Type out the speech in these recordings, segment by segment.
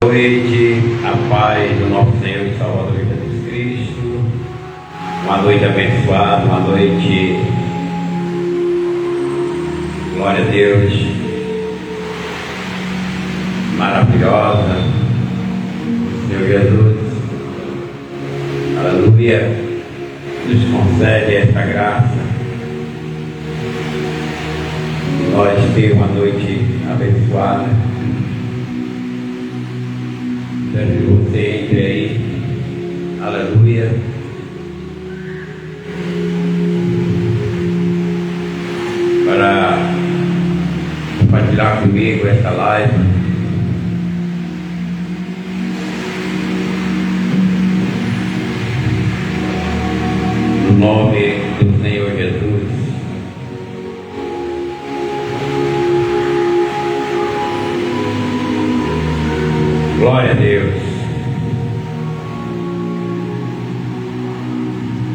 Noite, a paz do nosso Senhor e Salvador Jesus Cristo. Uma noite abençoada, uma noite, glória a Deus, maravilhosa. Senhor Jesus, aleluia, nos concede esta graça e nós ter uma noite abençoada. Espero que você entre aí, aleluia, para compartilhar comigo esta live. No nome do Senhor Jesus. Glória a Deus.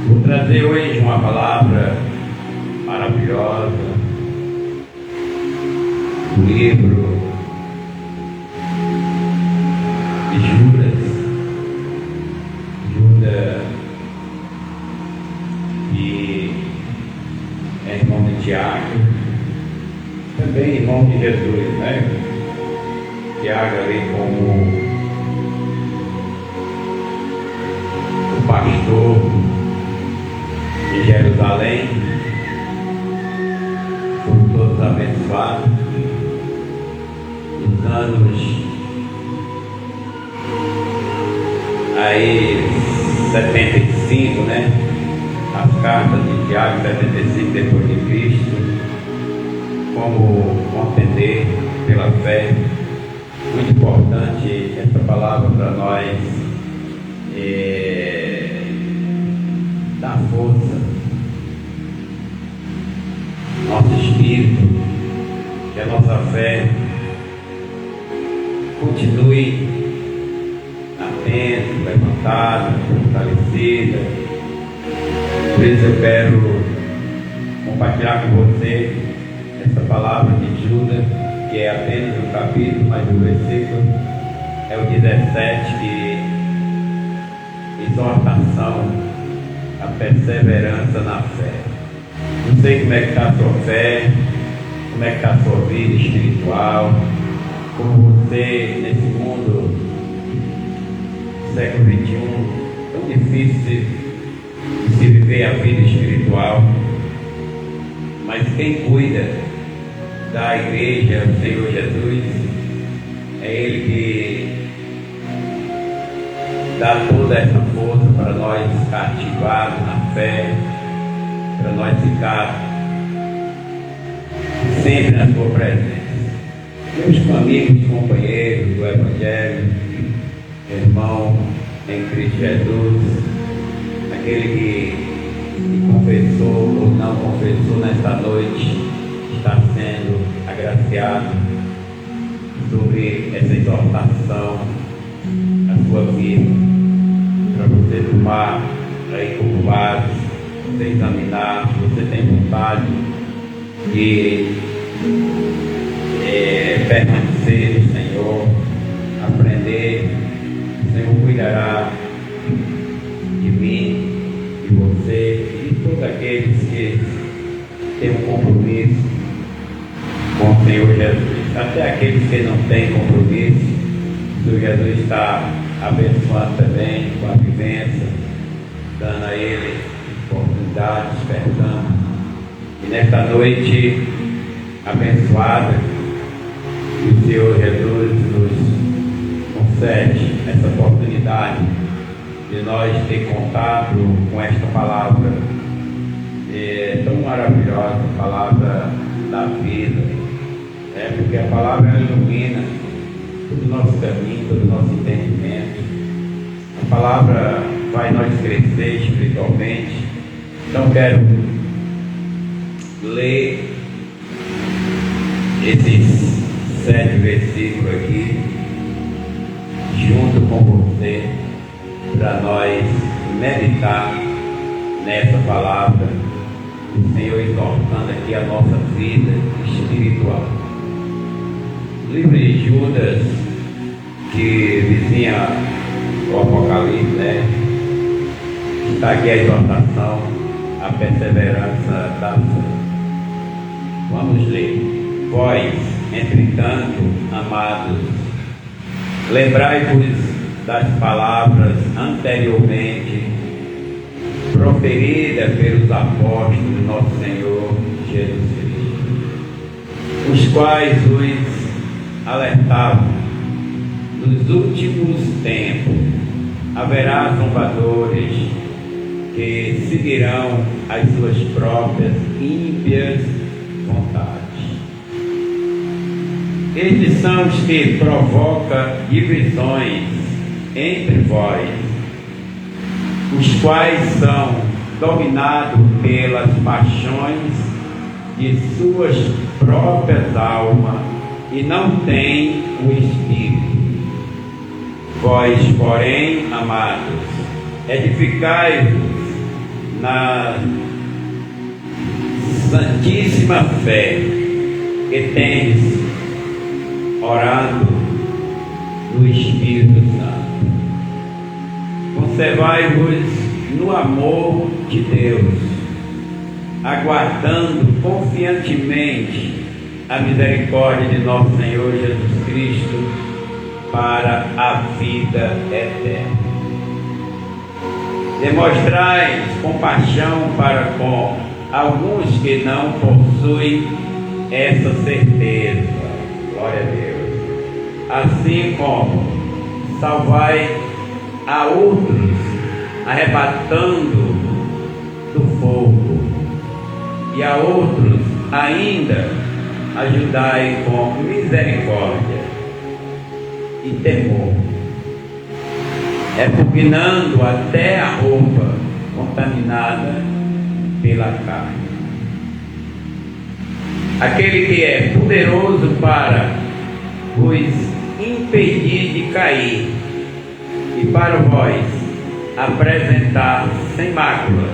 Vou trazer hoje uma palavra maravilhosa do livro de Judas, que é irmão de Tiago, também irmão de Jesus, né? Tiago ali como o pastor de Jerusalém, por todos abençoados, nos anos aí 75, né? As cartas de Tiago, 75 depois de Cristo, como compreender pela fé. Muito importante essa palavra para nós, dar força ao nosso espírito, que a nossa fé continue atenta, levantada, fortalecida. Por isso eu quero compartilhar com você essa palavra de Judas, que é apenas um capítulo, mas o versículo é o 17, que exortação à perseverança na fé. Não sei como é que está a sua fé, como é que está a sua vida espiritual, como você, nesse mundo, século XXI, tão difícil de se viver a vida espiritual, mas quem cuida da igreja, o Senhor Jesus, é Ele que dá toda essa força para nós ficar ativados na fé, para nós ficar sempre na sua presença. Meus amigos, companheiros do Evangelho, irmão em Cristo Jesus, aquele que confessou ou não confessou nesta noite, está sendo agraciado sobre essa exortação na sua vida, para você tomar aí como base, você examinar, se você tem vontade de permanecer no Senhor, aprender. O Senhor cuidará de mim, de você e de todos aqueles que têm um compromisso com o Senhor Jesus. Até aqueles que não têm compromisso, o Senhor Jesus está abençoando também com a vivência, dando a ele oportunidade, despertando. E nesta noite abençoada, o Senhor Jesus nos concede essa oportunidade de nós ter contato com esta palavra tão maravilhosa, a palavra da vida, porque a palavra ilumina todo o nosso caminho, todo o nosso entendimento. A palavra vai nós crescer espiritualmente. Então quero ler esses 7 versículos aqui junto com você, para nós meditar nessa palavra do Senhor, exortando aqui a nossa vida espiritual. O livro de Judas que vizinha o Apocalipse, né? Está aqui a exortação, a perseverança da fé. Vamos ler. Vós, entretanto, amados, lembrai-vos das palavras anteriormente proferidas pelos apóstolos do nosso Senhor Jesus Cristo, os quais os alertavam: nos últimos tempos haverá zombadores que seguirão as suas próprias ímpias vontades. Estes são os que provocam divisões entre vós, os quais são dominados pelas paixões de suas próprias almas e não têm o Espírito. Vós, porém, amados, edificai-vos na santíssima fé que tendes, orando no Espírito Santo. Conservai-vos no amor de Deus, aguardando confiantemente a misericórdia de nosso Senhor Jesus Cristo para a vida eterna. Demonstrai compaixão para com alguns que não possuem essa certeza. Glória a Deus. Assim como salvai a outros, arrebatando do fogo, e a outros ainda ajudai com misericórdia e temor, repugnando até a roupa contaminada pela carne. Aquele que é poderoso para vos impedir de cair e para vós apresentar sem mácula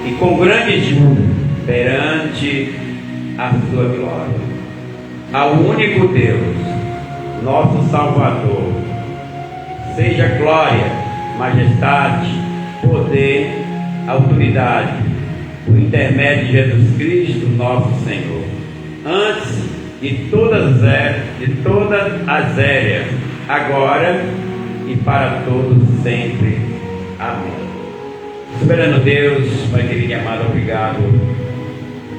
e com grande júbilo perante a sua glória, ao único Deus, nosso Salvador, seja glória, majestade, poder, autoridade, por intermédio de Jesus Cristo, nosso Senhor, antes de todas as eras, agora e para todos sempre. Amém. Soberano Deus, Pai querido e amado, obrigado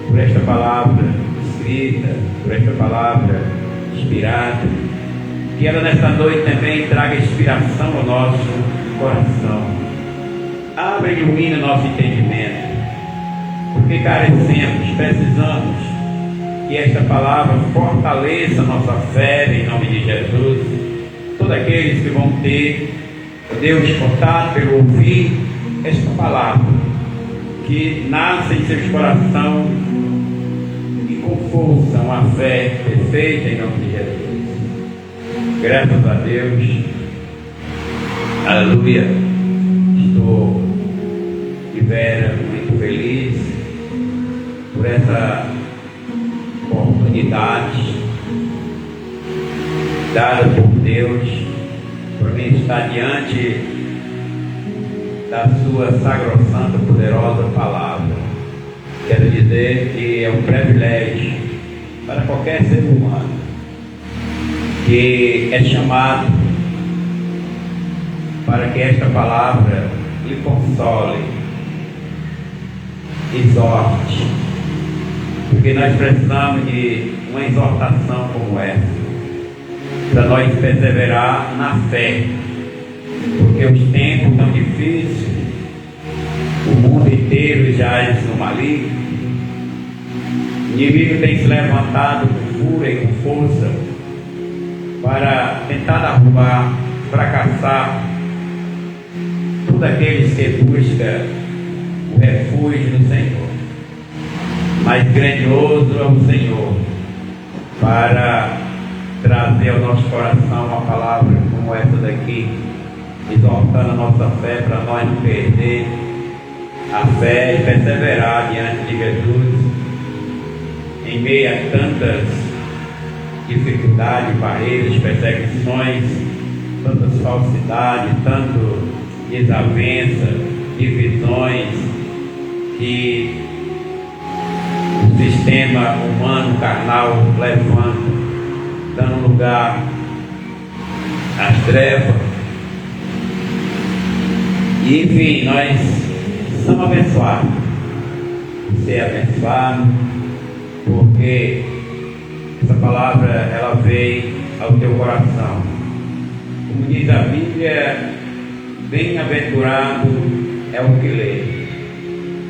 por esta palavra escrita, por esta palavra inspirada, que ela nesta noite também traga inspiração ao nosso coração. Abre e ilumina o nosso entendimento, porque carecemos, precisamos que esta palavra fortaleça a nossa fé em nome de Jesus. Todos aqueles que vão ter, Deus, contato pelo ouvir esta palavra, que nasce em seus corações e com força uma fé perfeita em nome de Jesus. Graças a Deus, aleluia. Estou de vera muito feliz por essa oportunidade dada por Deus para mim estar diante da sua sacrossanta poderosa palavra. Quero dizer que é um privilégio para qualquer ser humano que é chamado para que esta palavra lhe console, exorte, porque nós precisamos de uma exortação como essa, para nós perseverar na fé, porque os tempos tão difíceis, o mundo inteiro já no maligno, o inimigo tem se levantado com fúria e com força para tentar derrubar, fracassar todos aqueles que buscam o refúgio no Senhor. Mas grandioso é o Senhor para trazer ao nosso coração uma palavra como essa daqui, exaltando a nossa fé para nós não perder a fé e perseverar diante de Jesus em meio a tantas dificuldades, barreiras, perseguições, tantas falsidades, tanto desavenças, divisões que o sistema humano carnal levanta, dando lugar às trevas. E enfim, nós somos abençoados. Ser abençoado, porque essa palavra ela veio ao teu coração. Como diz a Bíblia, bem-aventurado é o que lê,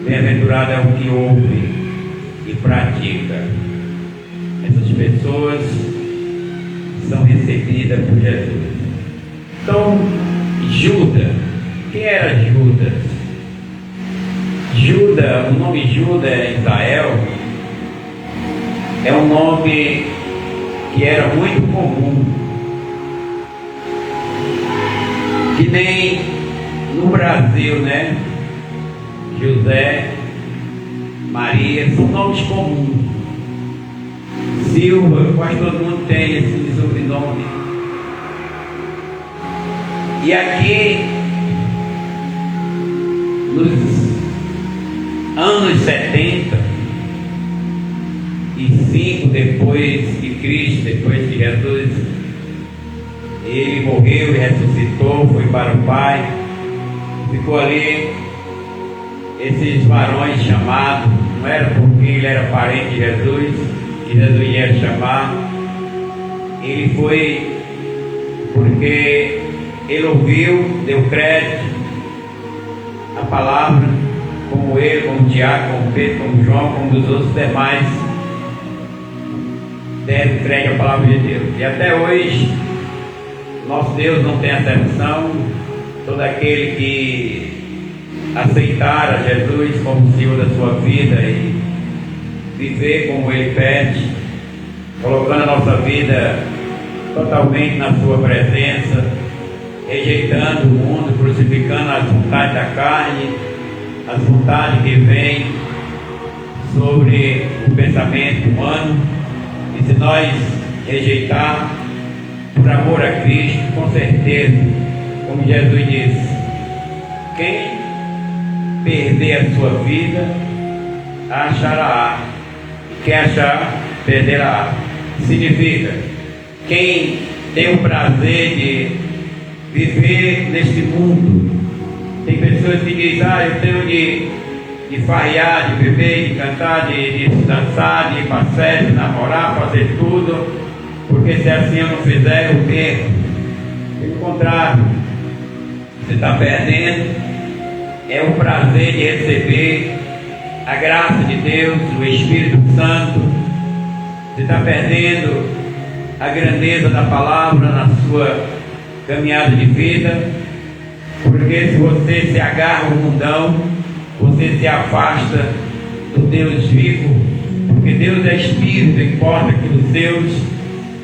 bem-aventurado é o que ouve e pratica. Essas pessoas são recebidas por Jesus. Então, Judas, quem era Judas? Judas, o nome Judas em Israel é um nome que era muito comum, que nem no Brasil, né? José, Maria, são nomes comuns. Silva, quase todo mundo tem esse sobrenome. E aqui, nos anos 75 depois de Cristo, depois de Jesus, ele morreu e ressuscitou, foi para o Pai, ficou ali. Esses varões chamados, não era porque ele era parente de Jesus que Jesus ia chamar, ele foi porque ele ouviu, deu crédito à palavra, como ele, como Tiago, como Pedro, como João, como os outros demais deram crédito à palavra de Deus. E até hoje, nosso Deus não tem acepção. Todo aquele que aceitar a Jesus como Senhor da sua vida e viver como Ele pede, colocando a nossa vida totalmente na sua presença, rejeitando o mundo, crucificando as vontades da carne, as vontades que vêm sobre o pensamento humano. E se nós rejeitar por amor a Cristo, com certeza, como Jesus disse, quem perder a sua vida achará, quem achar perderá. Significa, quem tem o prazer de viver neste mundo, tem pessoas que dizem, eu tenho de farrear, de beber, de cantar, de dançar, de ir para festa, de namorar, fazer tudo, porque se assim eu não fizer, eu perco. Pelo contrário, você está perdendo é o prazer de receber a graça de Deus, o Espírito Santo. Você está perdendo a grandeza da palavra na sua caminhada de vida, porque se você se agarra ao mundão, você se afasta do Deus vivo, porque Deus é Espírito, importa que os seus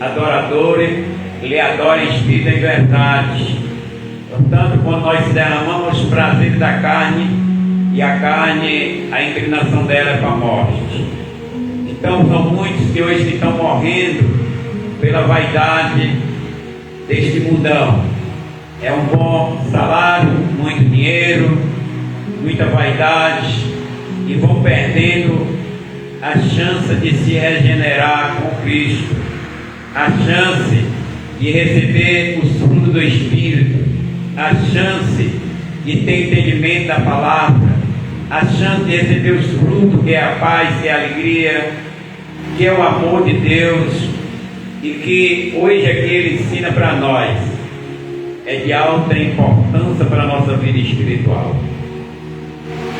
adoradores lhe adorem em espírito e em verdade. Portanto, quando nós derramamos os prazeres da carne, e a carne, a inclinação dela é para a morte. Então são muitos que hoje estão morrendo pela vaidade deste mundão. É um bom salário, muito dinheiro, muita vaidade, e vão perdendo a chance de se regenerar com Cristo, a chance de receber os frutos do Espírito, a chance de ter entendimento da palavra, a chance de receber os frutos, que é a paz, que é a alegria, que é o amor de Deus, e que hoje aqui Ele ensina para nós, é de alta importância para a nossa vida espiritual.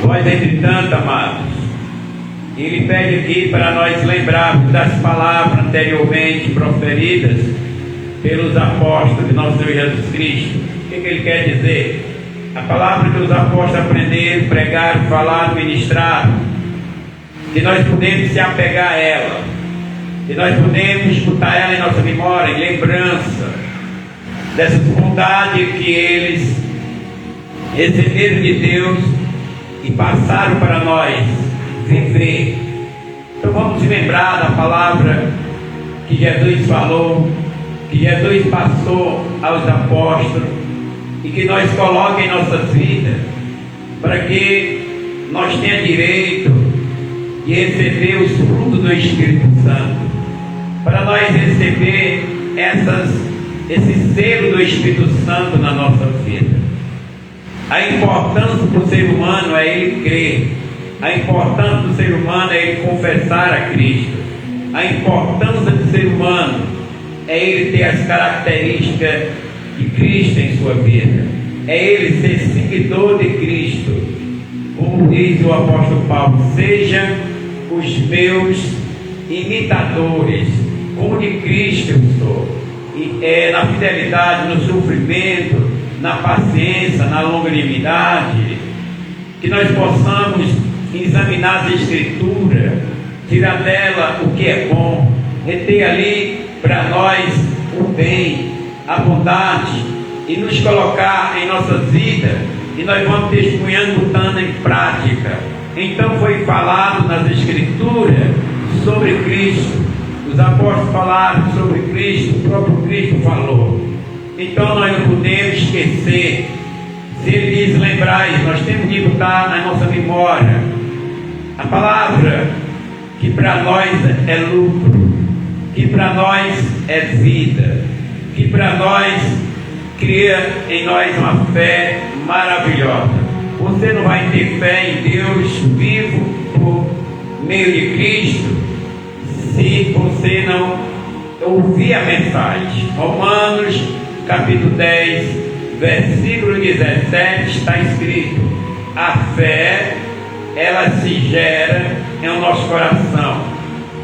Nós, entretanto, amados, Ele pede aqui para nós lembrarmos das palavras anteriormente proferidas pelos apóstolos de nosso Senhor Jesus Cristo. O que Ele quer dizer? A palavra que os apóstolos aprenderam, pregaram, falaram, ministraram, que nós podemos se apegar a ela, que nós podemos escutar ela em nossa memória, em lembrança dessa vontade que eles receberam de Deus e passaram para nós viver. Então vamos se lembrar da palavra que Jesus falou, que Jesus passou aos apóstolos e que nós coloquemos em nossas vidas, para que nós tenhamos direito de receber os frutos do Espírito Santo, para nós receber esse selo do Espírito Santo na nossa vida. A importância para o ser humano é ele crer, a importância do ser humano é ele confessar a Cristo, a importância do ser humano é ele ter as características de Cristo em sua vida, é ele ser seguidor de Cristo. Como diz o apóstolo Paulo: sejam os meus imitadores, como de Cristo eu sou, e na fidelidade, no sofrimento, na paciência, na longanimidade, que nós possamos examinar as Escrituras, tirar dela o que é bom, reter ali para nós o bem, a bondade, e nos colocar em nossas vidas, e nós vamos testemunhando, botando em prática. Então foi falado nas Escrituras sobre Cristo, os apóstolos falaram sobre Cristo, o próprio Cristo falou. Então nós não podemos esquecer. Se ele diz lembrai, nós temos que botar na nossa memória a palavra que para nós é lucro, que para nós é vida, que para nós cria em nós uma fé maravilhosa. Você não vai ter fé em Deus vivo por meio de Cristo se você não ouvir a mensagem. Romanos capítulo 10, versículo 17 está escrito: a fé, ela se gera em o nosso coração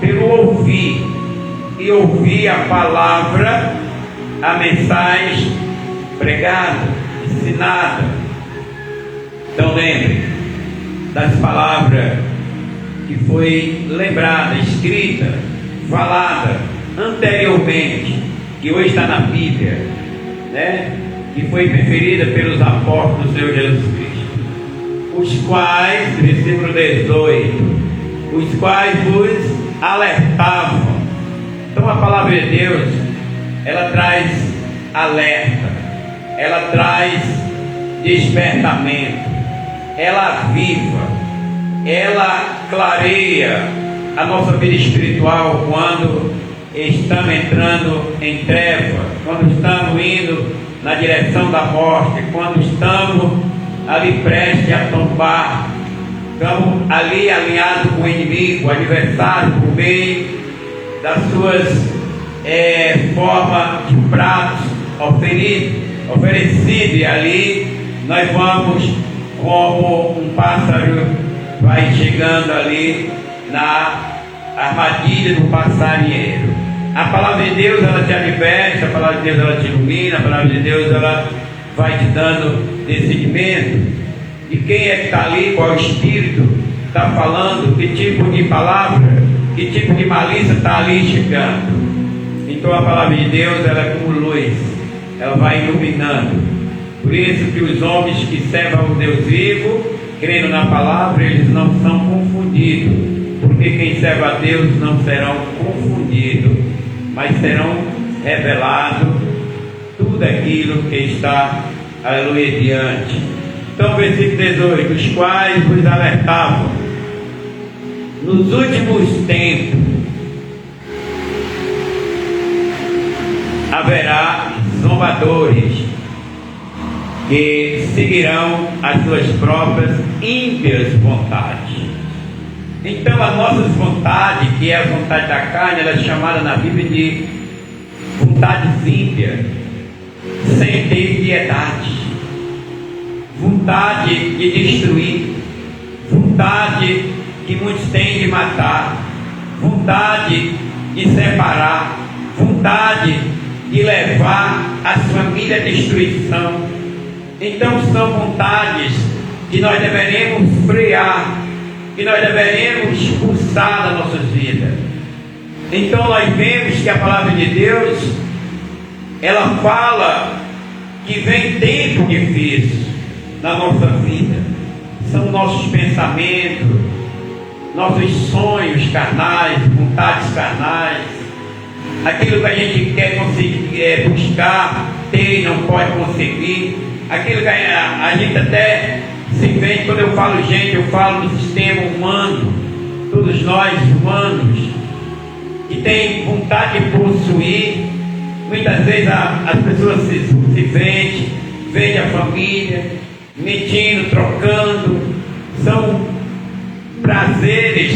pelo ouvir, e ouvir a palavra, a mensagem pregada, ensinada. Então lembre das palavras que foi lembrada, escrita, falada anteriormente, que hoje está na Bíblia, né? Que foi preferida pelos apóstolos do Senhor Jesus Cristo, os quais, versículo 18, os quais vos alertavam. Então a palavra de Deus, ela traz alerta, ela traz despertamento, ela aviva, ela clareia a nossa vida espiritual quando estamos entrando em treva, quando estamos indo na direção da morte, quando estamos ali prestes a tombar, estamos ali alinhados com o inimigo, o adversário, por meio das suas formas de pratos oferecidos, e ali nós vamos como um pássaro vai chegando ali na armadilha do passarinheiro. A palavra de Deus, ela te adverte, a palavra de Deus, ela te ilumina, a palavra de Deus, ela vai te dando discernimento de quem é que está ali, qual espírito está falando, que tipo de palavra, que tipo de malícia está ali chegando. Então a palavra de Deus, ela é como luz, ela vai iluminando. Por isso que os homens que servam o Deus vivo, crendo na palavra, eles não são confundidos, porque quem serve a Deus não serão confundidos, mas serão revelados tudo aquilo que está, aleluia, diante. Então versículo 18: os quais vos alertavam nos últimos tempos haverá zombadores que seguirão as suas próprias ímpias vontades. Então as nossas vontades, que é a vontade da carne, ela é chamada na Bíblia de vontades ímpias, sem ter piedade, vontade de destruir, vontade que muitos têm de matar, vontade de separar, vontade de levar a família à destruição. Então são vontades que nós deveremos frear, que nós deveremos expulsar das nossas vidas. Então nós vemos que a palavra de Deus, ela fala que vem tempo difícil na nossa vida. São nossos pensamentos, nossos sonhos carnais, vontades carnais, aquilo que a gente quer conseguir, buscar, ter e não pode conseguir, aquilo que a gente até se vende. Quando eu falo gente, eu falo do sistema humano, todos nós humanos, que tem vontade de possuir. Muitas vezes as pessoas se vendem a família, mentindo, trocando. São prazeres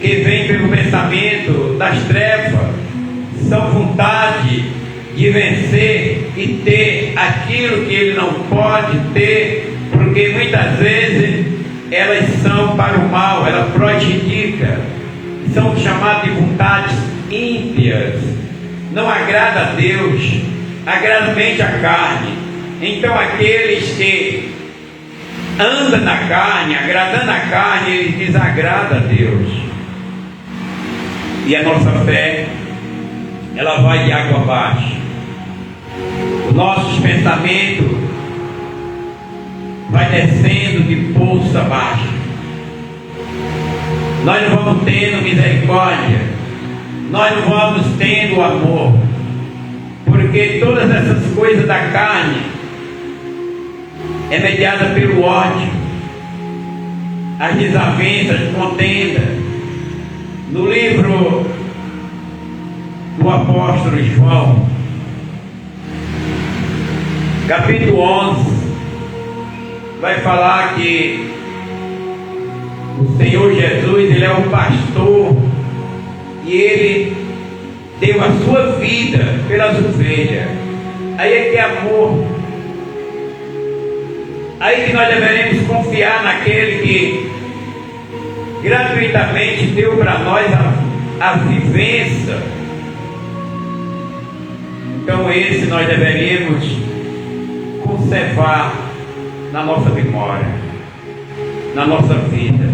que vêm pelo pensamento das trevas, são vontade de vencer e ter aquilo que ele não pode ter, porque muitas vezes elas são para o mal, elas prejudicam, são chamadas de vontades ímpias, não agrada a Deus, agrada somente a carne. Então aqueles que andam na carne, agradando a carne, eles desagradam a Deus. E a nossa fé, ela vai de água abaixo. Os nossos pensamentos vai descendo de poço abaixo. Nós não vamos tendo misericórdia, nós não vamos tendo amor, porque todas essas coisas da carne é mediada pelo ódio, as desavenças, contenda. No livro do apóstolo João, capítulo 11, vai falar que o Senhor Jesus, ele é um pastor e ele deu a sua vida pelas ovelhas. Aí é que é amor. Aí que nós deveremos confiar naquele que gratuitamente deu para nós a vivência. Então esse nós deveríamos conservar na nossa memória, na nossa vida.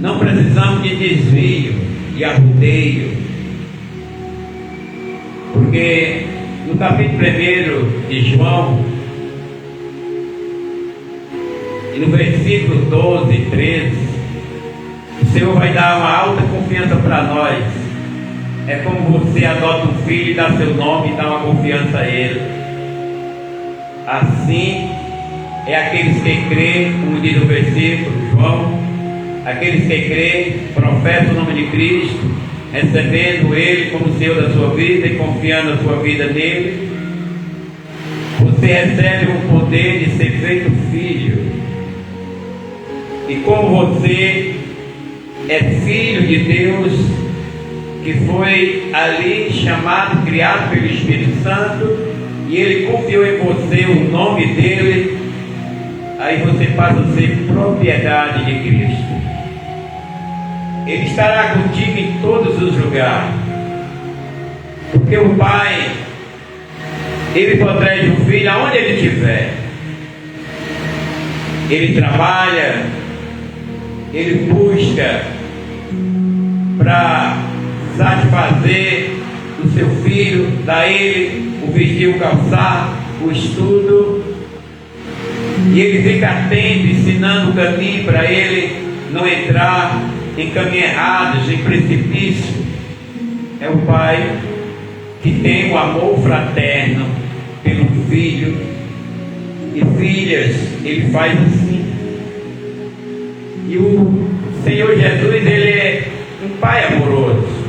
Não precisamos de desvio, de arrudeio, porque no capítulo 1 de João, e no versículo 12 e 13, o Senhor vai dar uma alta confiança para nós. É como você adota um filho e dá seu nome e dá uma confiança a ele. Assim é aqueles que creem, como diz o versículo, João, aqueles que creem, professam o nome de Cristo, recebendo Ele como Senhor da sua vida e confiando a sua vida nele, você recebe o poder de ser feito filho. E como você é filho de Deus, que foi ali chamado, criado pelo Espírito Santo, e Ele confiou em você o nome dele, aí você passa a ser propriedade de Cristo. Ele estará contigo em todos os lugares, porque o Pai, Ele protege o Filho aonde Ele estiver. Ele trabalha, Ele busca para satisfazer o seu filho, dar a ele o vestir, o calçar, o estudo, e ele fica atento, ensinando o caminho para ele não entrar em caminhos errados, em precipício. É o Pai que tem o amor fraterno pelo filho e filhas, ele faz assim. E o Senhor Jesus, ele é um Pai amoroso.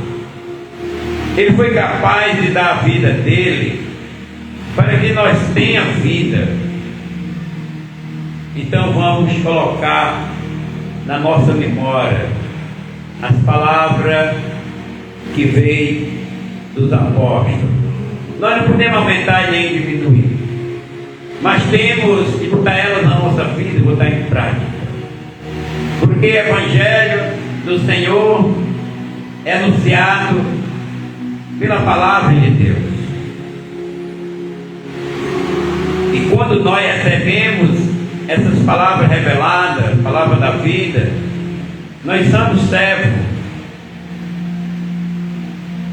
Ele foi capaz de dar a vida dele para que nós tenhamos vida. Então vamos colocar na nossa memória as palavras que veio dos apóstolos. Nós não podemos aumentar e nem diminuir, mas temos que botar elas na nossa vida e botar em prática, porque o Evangelho do Senhor é anunciado pela palavra de Deus. E quando nós recebemos essas palavras reveladas, palavra da vida, nós somos servos,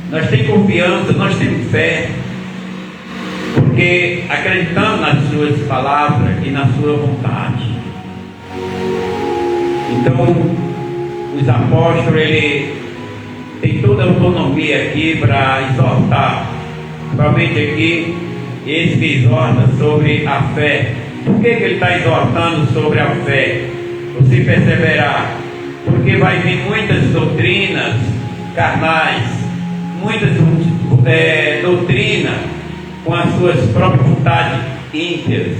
nós temos confiança, nós temos fé, porque acreditamos nas suas palavras e na sua vontade. Então os apóstolos, ele tem toda a autonomia aqui para exortar, principalmente aqui, esse que exorta sobre a fé. Por que ele está exortando sobre a fé? Você perceberá, porque vai vir muitas doutrinas carnais, muitas doutrinas com as suas próprias vontades ímpias,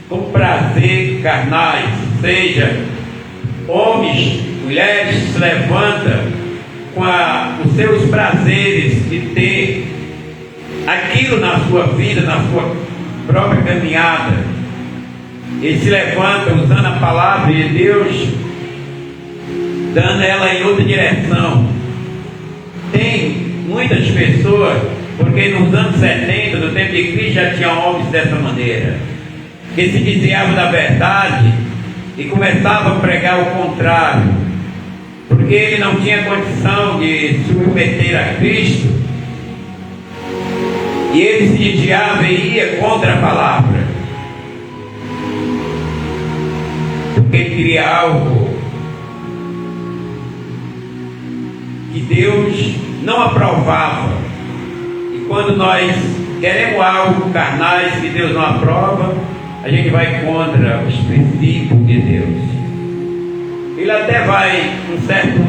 com prazer carnais, seja homens, mulheres se levantam com os seus prazeres de ter aquilo na sua vida, na sua própria caminhada. Eles se levantam usando a palavra de Deus, dando ela em outra direção. Tem muitas pessoas, porque nos anos 70, no tempo de Cristo, já tinha homens dessa maneira, que se desviavam da verdade e começavam a pregar o contrário, porque ele não tinha condição de submeter a Cristo, e ele se desviava e ia contra a palavra, porque ele queria algo que Deus não aprovava. E quando nós queremos algo carnais que Deus não aprova, a gente vai contra os princípios de Deus. Ele até vai um certo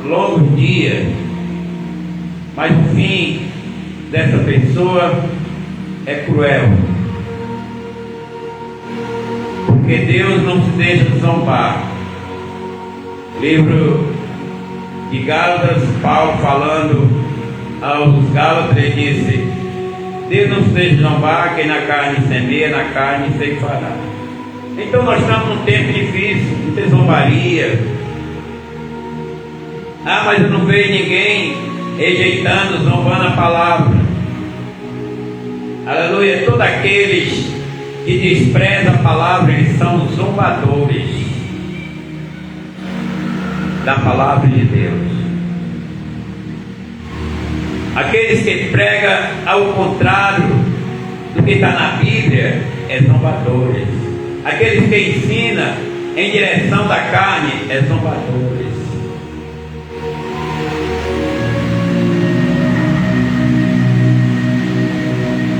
longo dia, mas o fim dessa pessoa é cruel, porque Deus não se deixa zombar. Livro de Gálatas, Paulo falando aos Gálatas, ele disse: Deus não se deixa zombar, quem na carne semeia, na carne ceifará. Então nós estamos num tempo difícil, de zombaria. Ah, mas eu não vejo ninguém rejeitando, zombando a palavra. Aleluia. Todos aqueles que desprezam a palavra, eles são zombadores da palavra de Deus. Aqueles que pregam ao contrário do que está na Bíblia é zombadores. Aqueles que ensinam em direção da carne é zombadores.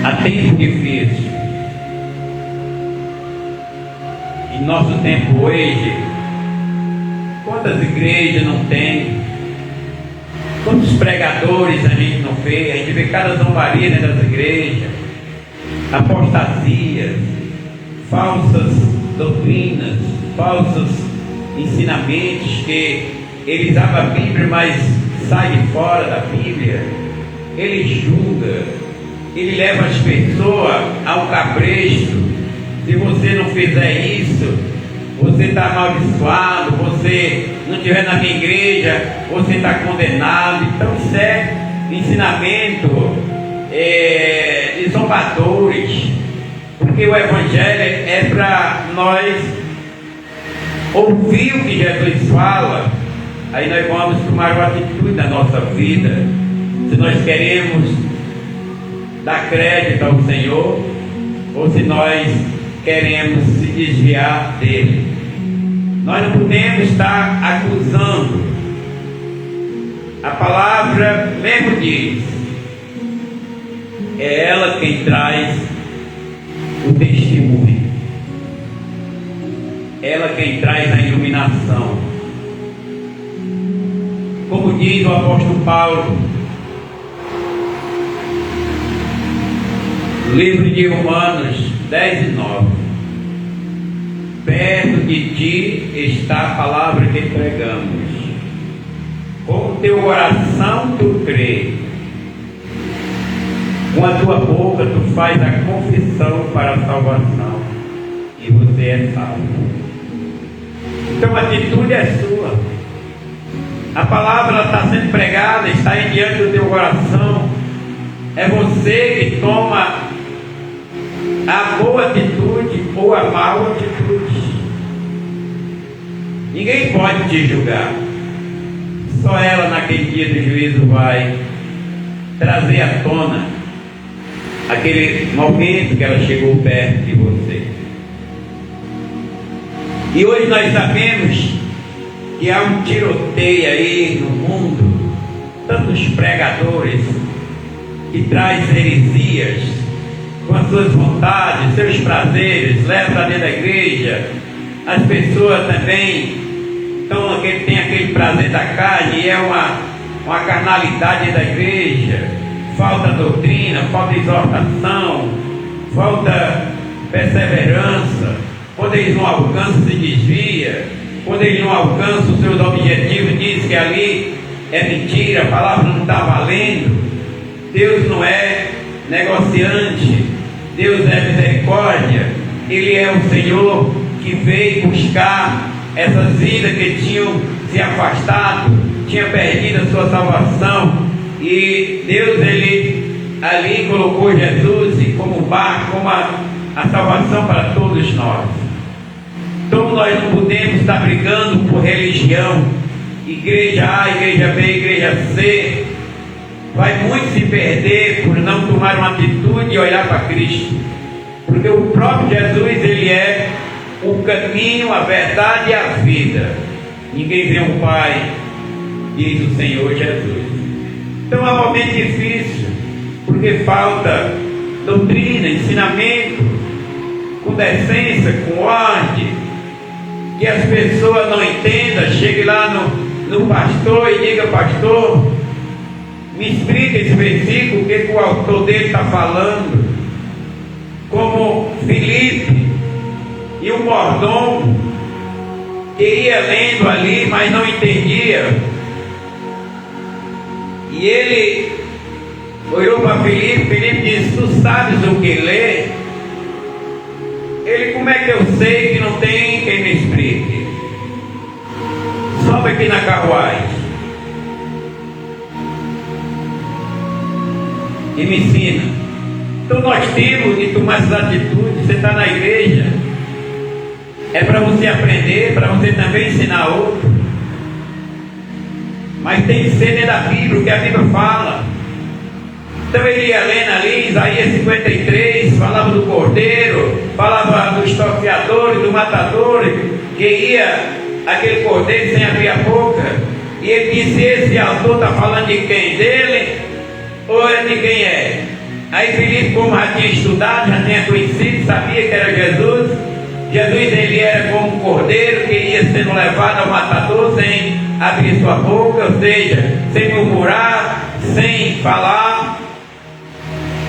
Há tempo difícil. Em nosso tempo hoje, quantas igrejas não tem? Quantos pregadores a gente não vê? A gente vê cada zombaria dentro das igrejas, apostasias, falsas doutrinas, falsos ensinamentos, que eles abrem a Bíblia, mas saem de fora da Bíblia. Ele julga, ele leva as pessoas ao cabresto. Se você não fizer isso, você está amaldiçoado. Você não estiver na minha igreja, você está condenado. Então isso é ensinamento de zombadores, porque o Evangelho é para nós ouvir o que Jesus fala. Aí nós vamos tomar uma atitude na nossa vida, se nós queremos dar crédito ao Senhor ou se nós queremos se desviar dele. Nós não podemos estar acusando. A palavra mesmo diz: é ela quem traz o testemunho, ela quem traz a iluminação. Como diz o apóstolo Paulo no livro de Romanos 10:9: perto de ti está a palavra que pregamos, com o teu coração tu crê, com a tua boca tu faz a confissão para a salvação, e você é salvo. Então a atitude é sua. A palavra está sendo pregada, está aí diante do teu coração. É você que toma a boa atitude ou a má atitude. Ninguém pode te julgar. Só ela naquele dia do juízo vai trazer à tona aquele momento que ela chegou perto de você. E hoje nós sabemos que há um tiroteio aí no mundo, tantos pregadores que traz heresias com as suas vontades, seus prazeres, leva para dentro da igreja. As pessoas também têm aquele prazer da carne, e é uma carnalidade da igreja. Falta doutrina, falta exortação, falta perseverança. Quando eles não alcançam, se desvia. Quando eles não alcançam os seus objetivos, diz que ali é mentira, a palavra não está valendo. Deus não é negociante, Deus é misericórdia. Ele é o Senhor que veio buscar essas vidas que tinham se afastado, tinham perdido a sua salvação. E Deus, Ele ali colocou Jesus como barco, como a salvação para todos nós. Então nós não podemos estar brigando por religião, igreja A, igreja B, igreja C. Vai muito se perder por não tomar uma atitude e olhar para Cristo, porque o próprio Jesus, Ele é o caminho, a verdade e a vida. Ninguém vê um Pai, diz o Senhor Jesus. Então é um momento difícil, porque falta doutrina, ensinamento, com decência, com ordem, que as pessoas não entendam. Chegue lá no pastor e diga: pastor, me explica esse versículo, o que o autor dele está falando. Como Filipe e o mordomo, que ia lendo ali, mas não entendia. E ele olhou para Filipe disse: tu sabes o que lê? Ele: como é que eu sei que não tem quem me explique? Sobe aqui na carruagem e me ensina. Então nós temos de tomar essas atitudes. Você está na igreja, é para você aprender, para você também ensinar outro. Mas tem que ser dentro da Bíblia, o que a Bíblia fala. Então ele ia lendo ali, Isaías 53, falava do cordeiro, falava do estorqueador, do matador, que ia aquele cordeiro sem abrir a boca. E ele disse: esse autor está falando de quem? Dele ou é de quem é? Aí Filipe, como já tinha estudado, já tinha conhecido, sabia que era Jesus. Jesus, ele era como um cordeiro que ia sendo levado ao matador sem abrir sua boca, ou seja, sem murmurar, sem falar.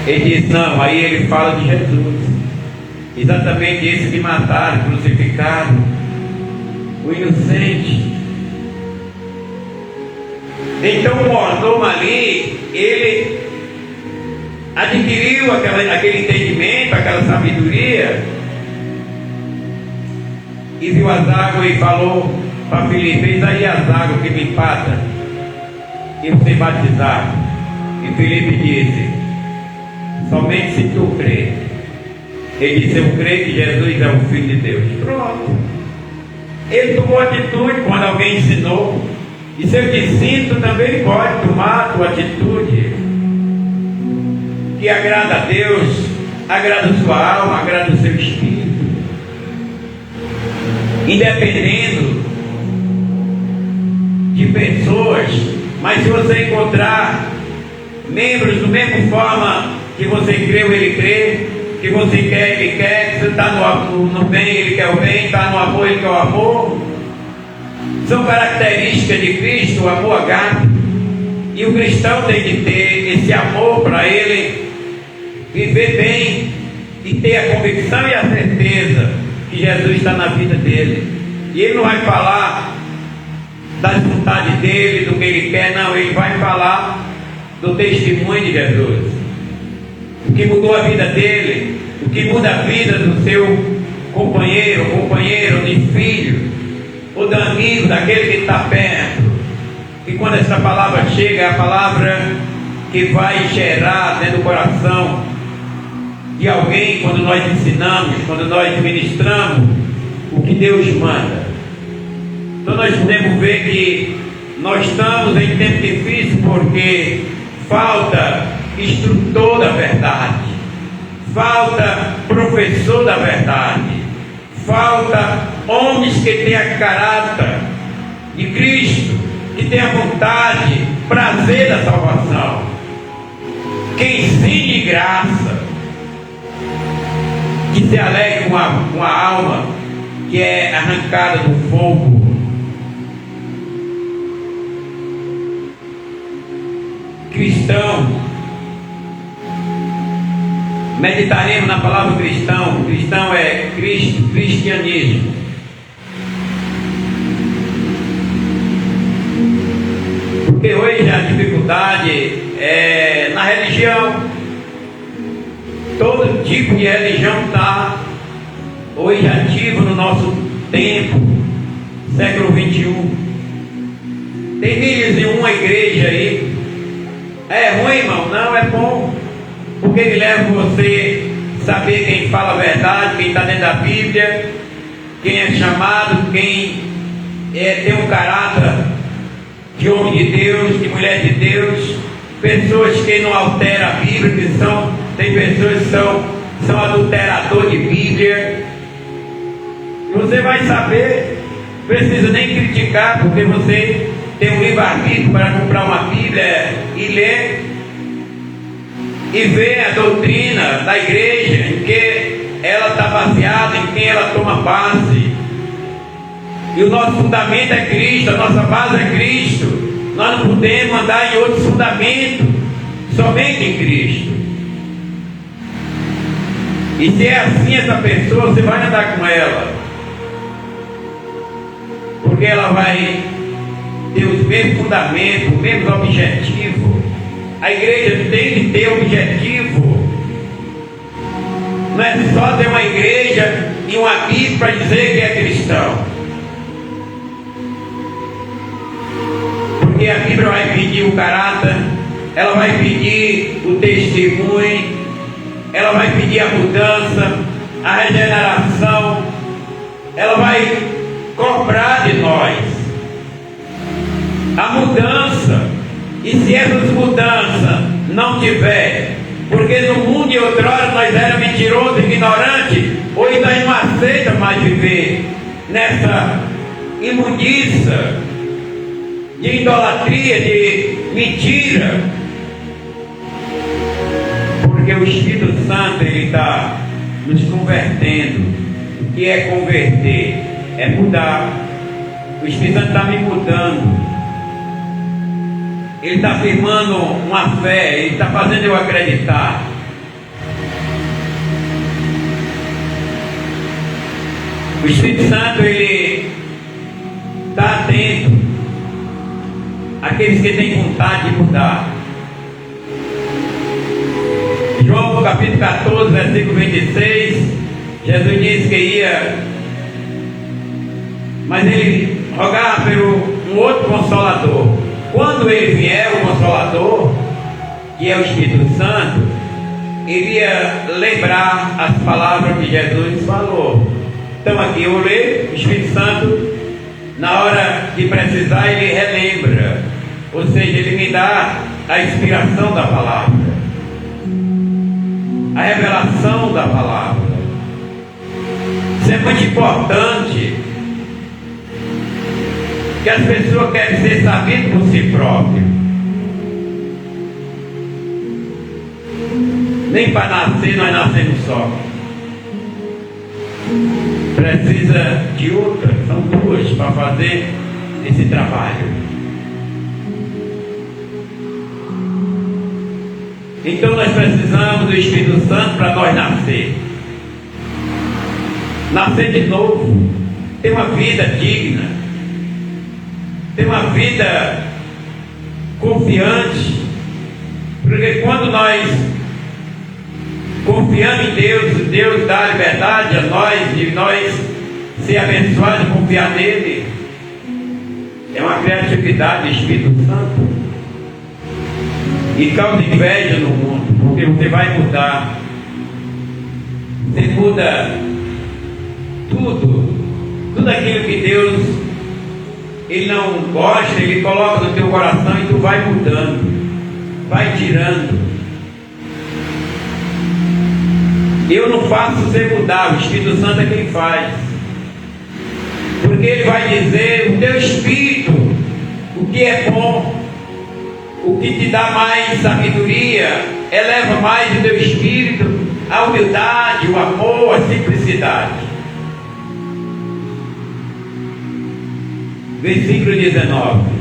Ele diz: não, aí ele fala de Jesus, exatamente esse que mataram, crucificaram, o inocente. Então o mordomo ali, ele adquiriu aquele entendimento, aquela sabedoria, e viu as águas e falou para Filipe: eis aí as águas que me empatam, e você batizar. E Filipe disse: somente se tu crê. Ele disse: eu creio que Jesus é o Filho de Deus. Pronto. Ele tomou atitude quando alguém ensinou. E se eu te ensino, tu também pode tomar a tua atitude, que agrada a Deus, agrada a sua alma, agrada o seu espírito. Independendo de pessoas, mas se você encontrar membros da mesma forma que você creu, ele crê, que você quer, ele quer, que você está no bem, ele quer o bem, está no amor, ele quer o amor. São características de Cristo, o amor agape. E o cristão tem que ter esse amor para ele viver bem e ter a convicção e a certeza que Jesus está na vida dele. E ele não vai falar das vontades dele, do que ele quer, não. Ele vai falar do testemunho de Jesus, o que mudou a vida dele, o que muda a vida do seu companheiro, de filho, ou do amigo, daquele que está perto. E quando essa palavra chega, é a palavra que vai gerar dentro do coração de alguém, quando nós ensinamos, quando nós ministramos o que Deus manda. Então nós podemos ver que nós estamos em tempo difícil, porque falta instrutor da verdade, falta professor da verdade, falta homens que tenham caráter de Cristo, que tenha vontade, prazer da salvação, que ensine graça, que se alegre com a alma que é arrancada do fogo. Cristão, meditaremos na palavra cristão. Cristão é Cristo, cristianismo. Porque hoje a dificuldade é na religião. Todo tipo de religião está hoje ativo no nosso tempo, século 21. Tem 1001 igreja aí. É ruim, irmão? Não, é bom. Porque ele leva você a saber quem fala a verdade, quem está dentro da Bíblia, quem é chamado, quem tem um caráter de homem de Deus, de mulher de Deus. Pessoas que não alteram a Bíblia, tem pessoas que são adulteradores de Bíblia. E você vai saber, não precisa nem criticar, porque você tem um livre-arbítrio para comprar uma Bíblia e ler e ver a doutrina da igreja, em que ela está baseada, em quem ela toma base. E o nosso fundamento é Cristo, a nossa base é Cristo. Nós não podemos andar em outro fundamento, somente em Cristo. E se é assim essa pessoa, você vai andar com ela, porque ela vai ter os mesmos fundamentos, os mesmos objetivos. A igreja tem que ter objetivo. Não é só ter uma igreja e um Bíblia para dizer que é cristão. Porque a Bíblia vai pedir o caráter, ela vai pedir o testemunho, ela vai pedir a mudança, a regeneração, ela vai cobrar de nós a mudança. E se essas mudanças não tiver, porque no mundo de outrora nós éramos mentirosos, ignorantes, hoje nós não aceitamos mais viver nessa imundícia de idolatria, de mentira, porque o Espírito Santo ele está nos convertendo. O que é converter? É mudar. O Espírito Santo está me mudando. Ele está afirmando uma fé, ele está fazendo eu acreditar. O Espírito Santo ele está atento àqueles que têm vontade de mudar. João capítulo 14, versículo 26, Jesus disse que ia, mas ele rogava por um outro Consolador. Quando ele vier, o Consolador, que é o Espírito Santo, ele ia lembrar as palavras que Jesus falou. Então aqui eu leio, o Espírito Santo, na hora de precisar, ele relembra. Ou seja, ele me dá a inspiração da palavra, a revelação da palavra. Isso é muito importante, que as pessoas querem ser sabidas por si próprias. Nem para nascer nós nascemos só. Precisa de outra, são duas para fazer esse trabalho. Então nós precisamos do Espírito Santo para nós nascer. Nascer de novo, ter uma vida digna, ter uma vida confiante, porque quando nós confiamos em Deus, Deus dá a liberdade a nós, de nós ser abençoados e confiar nele. É uma criatividade do Espírito Santo, e causa inveja no mundo, porque você vai mudar, você muda tudo aquilo que Deus ele não gosta, ele coloca no teu coração e tu vai mudando, vai tirando. Eu não faço você mudar, o Espírito Santo é quem faz, porque ele vai dizer, o teu espírito que é bom, o que te dá mais sabedoria, eleva mais o teu espírito, a humildade, o amor, a simplicidade. Versículo 19.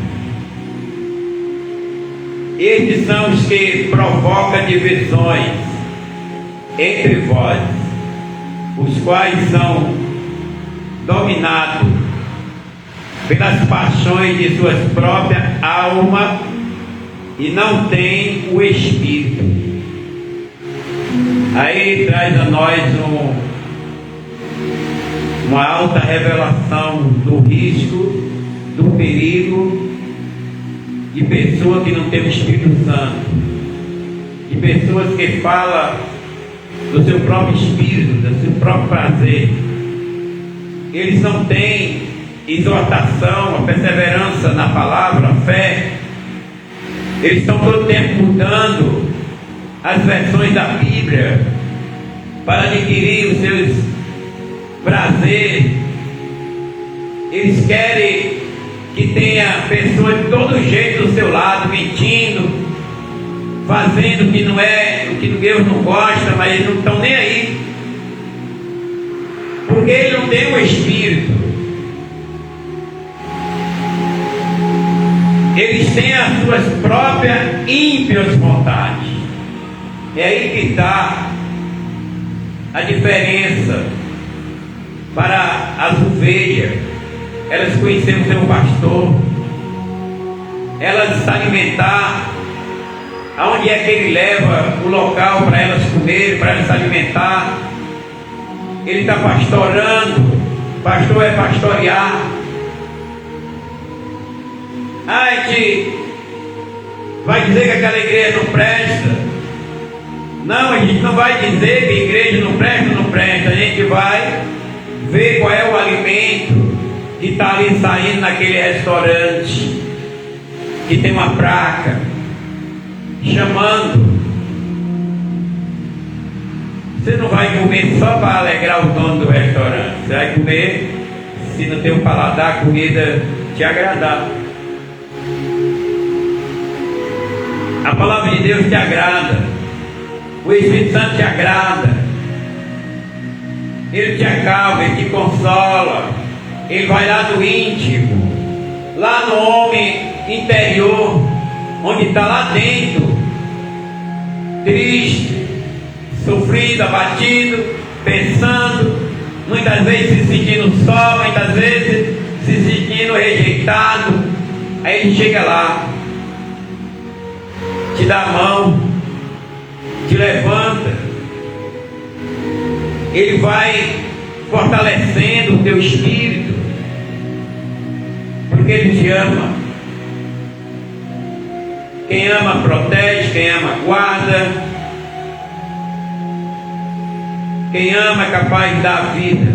Estes são os que provocam divisões entre vós, os quais são dominados pelas paixões de suas próprias almas e não têm o Espírito. Aí traz a nós uma alta revelação do risco, do perigo de pessoa que não tem o Espírito Santo, de pessoas que falam do seu próprio espírito, do seu próprio prazer. Eles não têm exortação, a perseverança na palavra, a fé. Eles estão todo o tempo mudando as versões da Bíblia para adquirir os seus prazeres. Eles querem que tenha pessoas de todo jeito do seu lado, mentindo, fazendo o que não é, o que Deus não gosta, mas eles não estão nem aí, porque ele não tem o Espírito. Eles têm as suas próprias ímpias vontades. É aí que está a diferença para as ovelhas. Elas conheceram o seu pastor, elas se alimentar, aonde é que ele leva o local para elas comerem, para elas se alimentar. Ele está pastorando. Pastor é pastorear. Que vai dizer que aquela igreja não presta. Não, a gente não vai dizer que a igreja não presta. A gente vai ver qual é o alimento que está ali saindo naquele restaurante, que tem uma placa chamando. Você não vai comer só para alegrar o dono do restaurante. Você vai comer se no teu paladar a comida te agradar. A palavra de Deus te agrada, o Espírito Santo te agrada, ele te acalma, ele te consola, ele vai lá no íntimo, lá no homem interior, onde está lá dentro, triste, sofrido, abatido, pensando, muitas vezes se sentindo só, muitas vezes se sentindo rejeitado. Aí ele chega lá, te dá a mão, te levanta, ele vai fortalecendo o teu espírito, porque ele te ama. Quem ama protege, quem ama guarda, quem ama é capaz de dar a vida.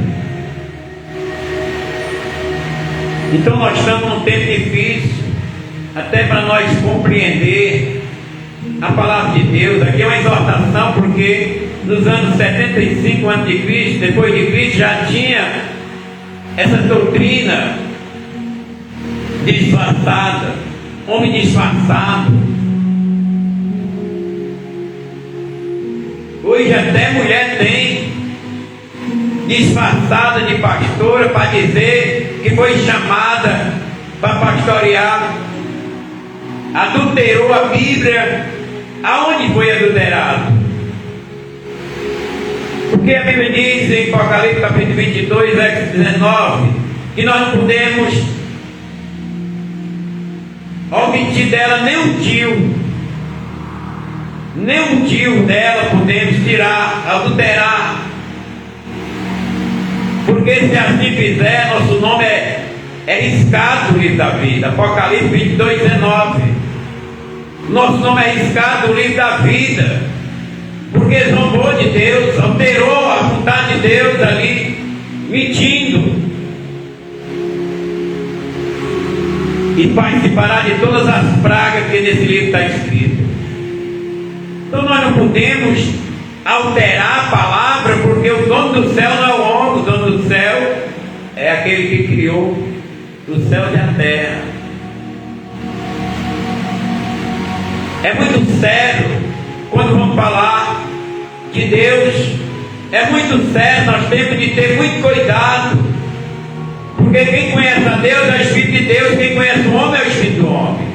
Então nós estamos num tempo difícil, até para nós compreender a palavra de Deus. Aqui é uma exortação, porque nos anos 75 a.C., depois de Cristo, já tinha essa doutrina disfarçada, homem disfarçado. Hoje até mulher tem disfarçada de pastora para dizer que foi chamada para pastorear. Adulterou a Bíblia. Aonde foi adulterado? Porque a Bíblia diz em Apocalipse capítulo 22, verso 19, que nós não podemos omitir dela nem um tio dela podemos tirar, adulterar. Porque se assim fizer, nosso nome é riscado do livro da vida. Apocalipse 22, 19. Nosso nome é riscado do livro da vida, porque zombou de Deus, alterou a vontade de Deus ali, mentindo, e participará de todas as pragas que nesse livro está escrito. Então nós não podemos alterar a palavra, porque o dono do céu não é o homem. O dono do céu é aquele que criou o céu e a terra. É muito sério quando vamos falar de Deus. É muito sério, nós temos de ter muito cuidado. Porque quem conhece a Deus é o Espírito de Deus, quem conhece o homem é o Espírito do homem.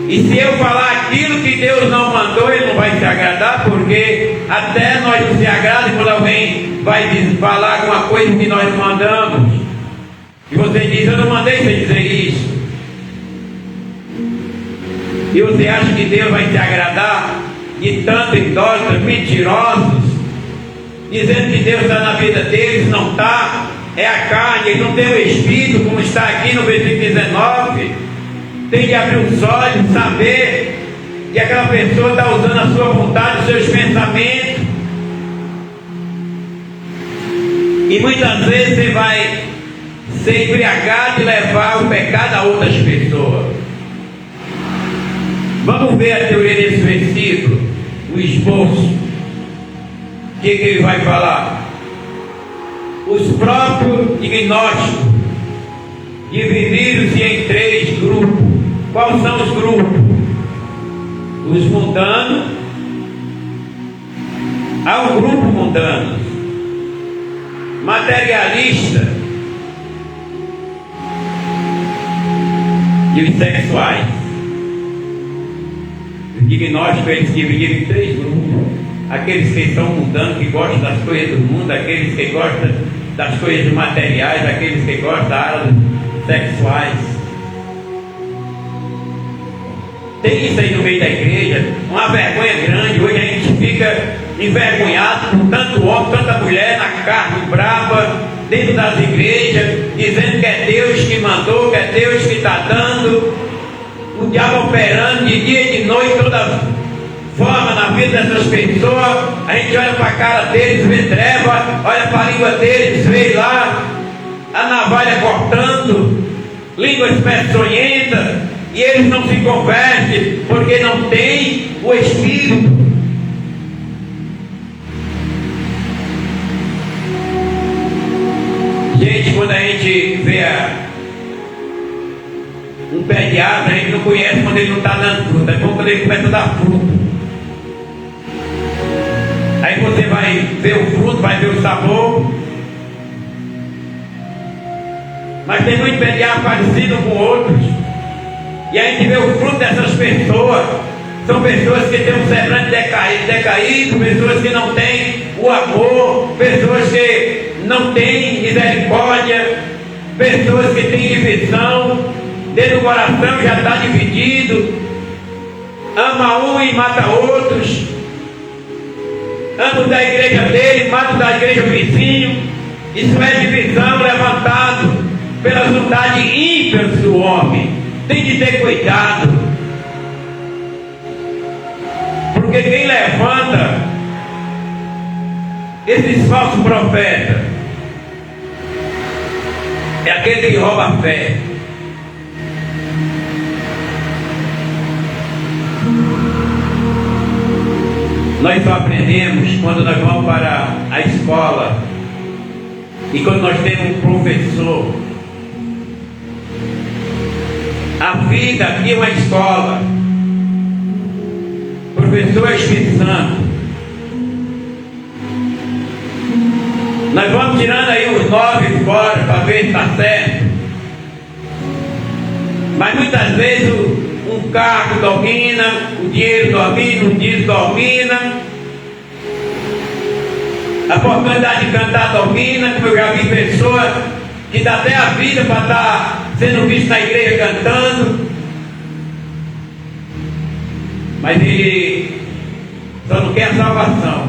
E se eu falar aquilo que Deus não mandou, Ele não vai se agradar, porque até nós não se agrada quando alguém vai falar alguma coisa que nós não mandamos. E você diz, eu não mandei você dizer isso. E você acha que Deus vai se agradar de tantos idólatras mentirosos, dizendo que Deus está na vida deles? Não está, é a carne, eles não tem o Espírito, como está aqui no versículo 19. Tem que abrir os olhos, saber que aquela pessoa está usando a sua vontade, os seus pensamentos. E muitas vezes você vai ser embriagado e levar o pecado a outras pessoas. Vamos ver a teoria desse versículo, o esboço. O que ele vai falar? Os próprios gnósticos dividiram-se em 3 grupos. Quais são os grupos? Os mundanos. Há um grupo mundano, materialista e os sexuais. Os gnósticos, eles dividiram em 3 grupos. Aqueles que são mundanos, que gostam das coisas do mundo, aqueles que gostam das coisas materiais, aqueles que gostam das áreas sexuais. Tem isso aí no meio da igreja, uma vergonha grande. Hoje a gente fica envergonhado com tanto homem, tanta mulher na carne brava, dentro das igrejas, dizendo que é Deus que mandou, que é Deus que está dando. O diabo operando de dia e de noite, toda forma na vida dessas pessoas. A gente olha para a cara deles, vê treva, olha para a língua deles, vê lá a navalha cortando, línguas peçonhentas. E eles não se convertem porque não tem o Espírito. Gente, quando a gente vê um pé de árvore, a gente não conhece quando ele não está dando fruta. É bom quando ele começa a dar fruto. Aí você vai ver o fruto, vai ver o sabor. Mas tem muito pé de árvore parecido com outros. E a gente vê o fruto dessas pessoas. São pessoas que têm um semblante decaído, pessoas que não têm o amor, pessoas que não têm misericórdia, pessoas que têm divisão, dentro do coração já está dividido, ama um e mata outros, ama o da igreja dele, mata o da igreja vizinho. Isso é divisão levantado pelas vontades ímpias do homem. Tem que ter cuidado, porque quem levanta esses falsos profetas é aquele que rouba a fé. Nós só aprendemos quando nós vamos para a escola e quando nós temos um professor. A vida aqui é uma escola. O professor é o Espírito Santo. Nós vamos tirando aí os 9 fora para ver se está certo. Mas muitas vezes um cargo domina, o dinheiro domina, o dinheiro domina, a oportunidade de cantar domina, como eu já vi pessoas que dá até a vida para estar sendo visto na igreja cantando, mas ele só não quer a salvação,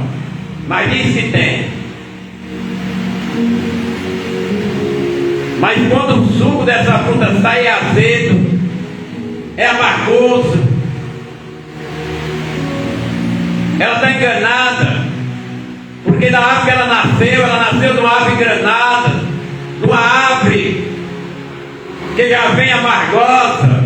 mas diz que tem. Mas quando o suco dessa fruta sai azedo, é amargoso, ela está enganada, porque da árvore que ela nasceu de uma árvore granada, de uma árvore que já vem amargosa.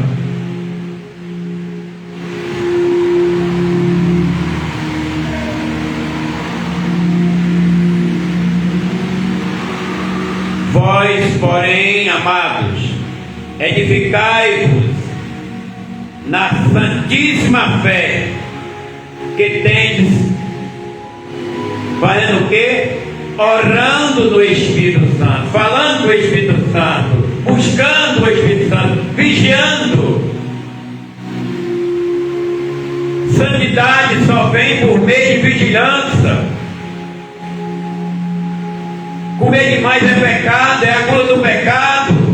Vós, porém, amados, edificai-vos na santíssima fé que tendes, fazendo o quê? Orando no Espírito Santo, falando com o Espírito Santo, buscando o Espírito Santo, vigiando. Santidade só vem por meio de vigilância. Comer demais é pecado, é a cura do pecado.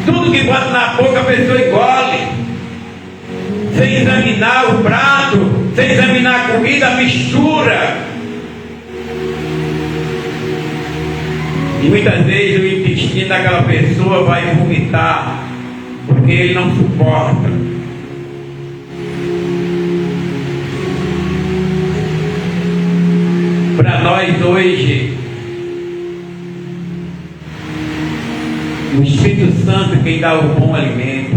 Tudo que bota na boca a pessoa engole, sem examinar o prato, sem examinar a comida, a mistura. E muitas vezes o intestino daquela pessoa vai vomitar, porque ele não suporta. Para nós hoje, o Espírito Santo é quem dá o bom alimento,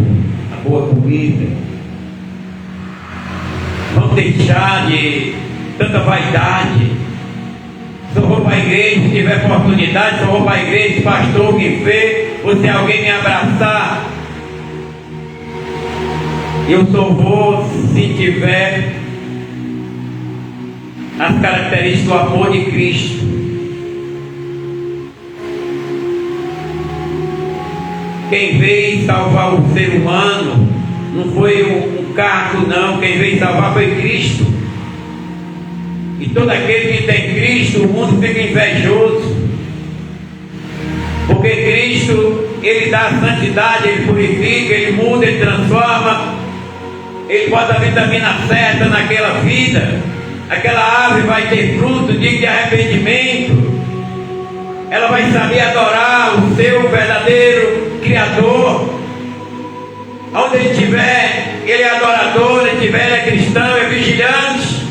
a boa comida. Vamos deixar de tanta vaidade. Só vou para a igreja, se tiver oportunidade, só vou para a igreja, se pastor me vê, ou se alguém me abraçar. Eu só vou se tiver as características do amor de Cristo. Quem veio salvar o ser humano não foi um cargo, não. Quem veio salvar foi Cristo. E todo aquele que tem Cristo, o mundo fica invejoso, porque Cristo, Ele dá a santidade, Ele purifica, Ele muda, Ele transforma, Ele bota a vitamina certa naquela vida. Aquela árvore vai ter fruto digno de arrependimento. Ela vai saber adorar o seu verdadeiro Criador. Onde ele estiver, ele é adorador, onde ele estiver, ele é cristão, é vigilante.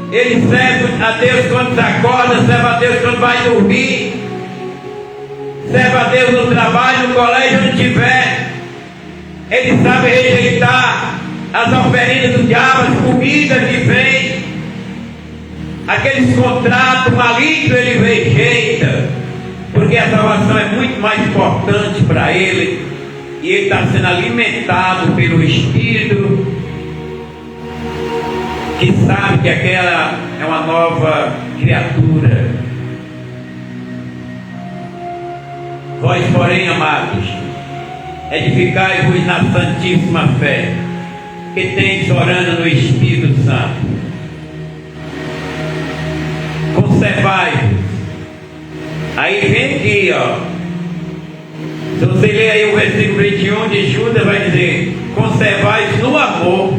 Ele serve a Deus quando se acorda, serve a Deus quando vai dormir, serve a Deus no trabalho, no colégio, onde estiver. Ele sabe rejeitar as oferendas do diabo, as comidas que vem, aqueles contratos malignos ele rejeita, porque a salvação é muito mais importante para ele, e ele está sendo alimentado pelo Espírito, que sabe que aquela é uma nova criatura. Vós, porém, amados, edificai-vos na santíssima fé, que tendes orando no Espírito Santo. Conservai-vos. Aí vem aqui, ó. Se você ler aí o versículo 21 de Judas, vai dizer: conservai-vos no amor,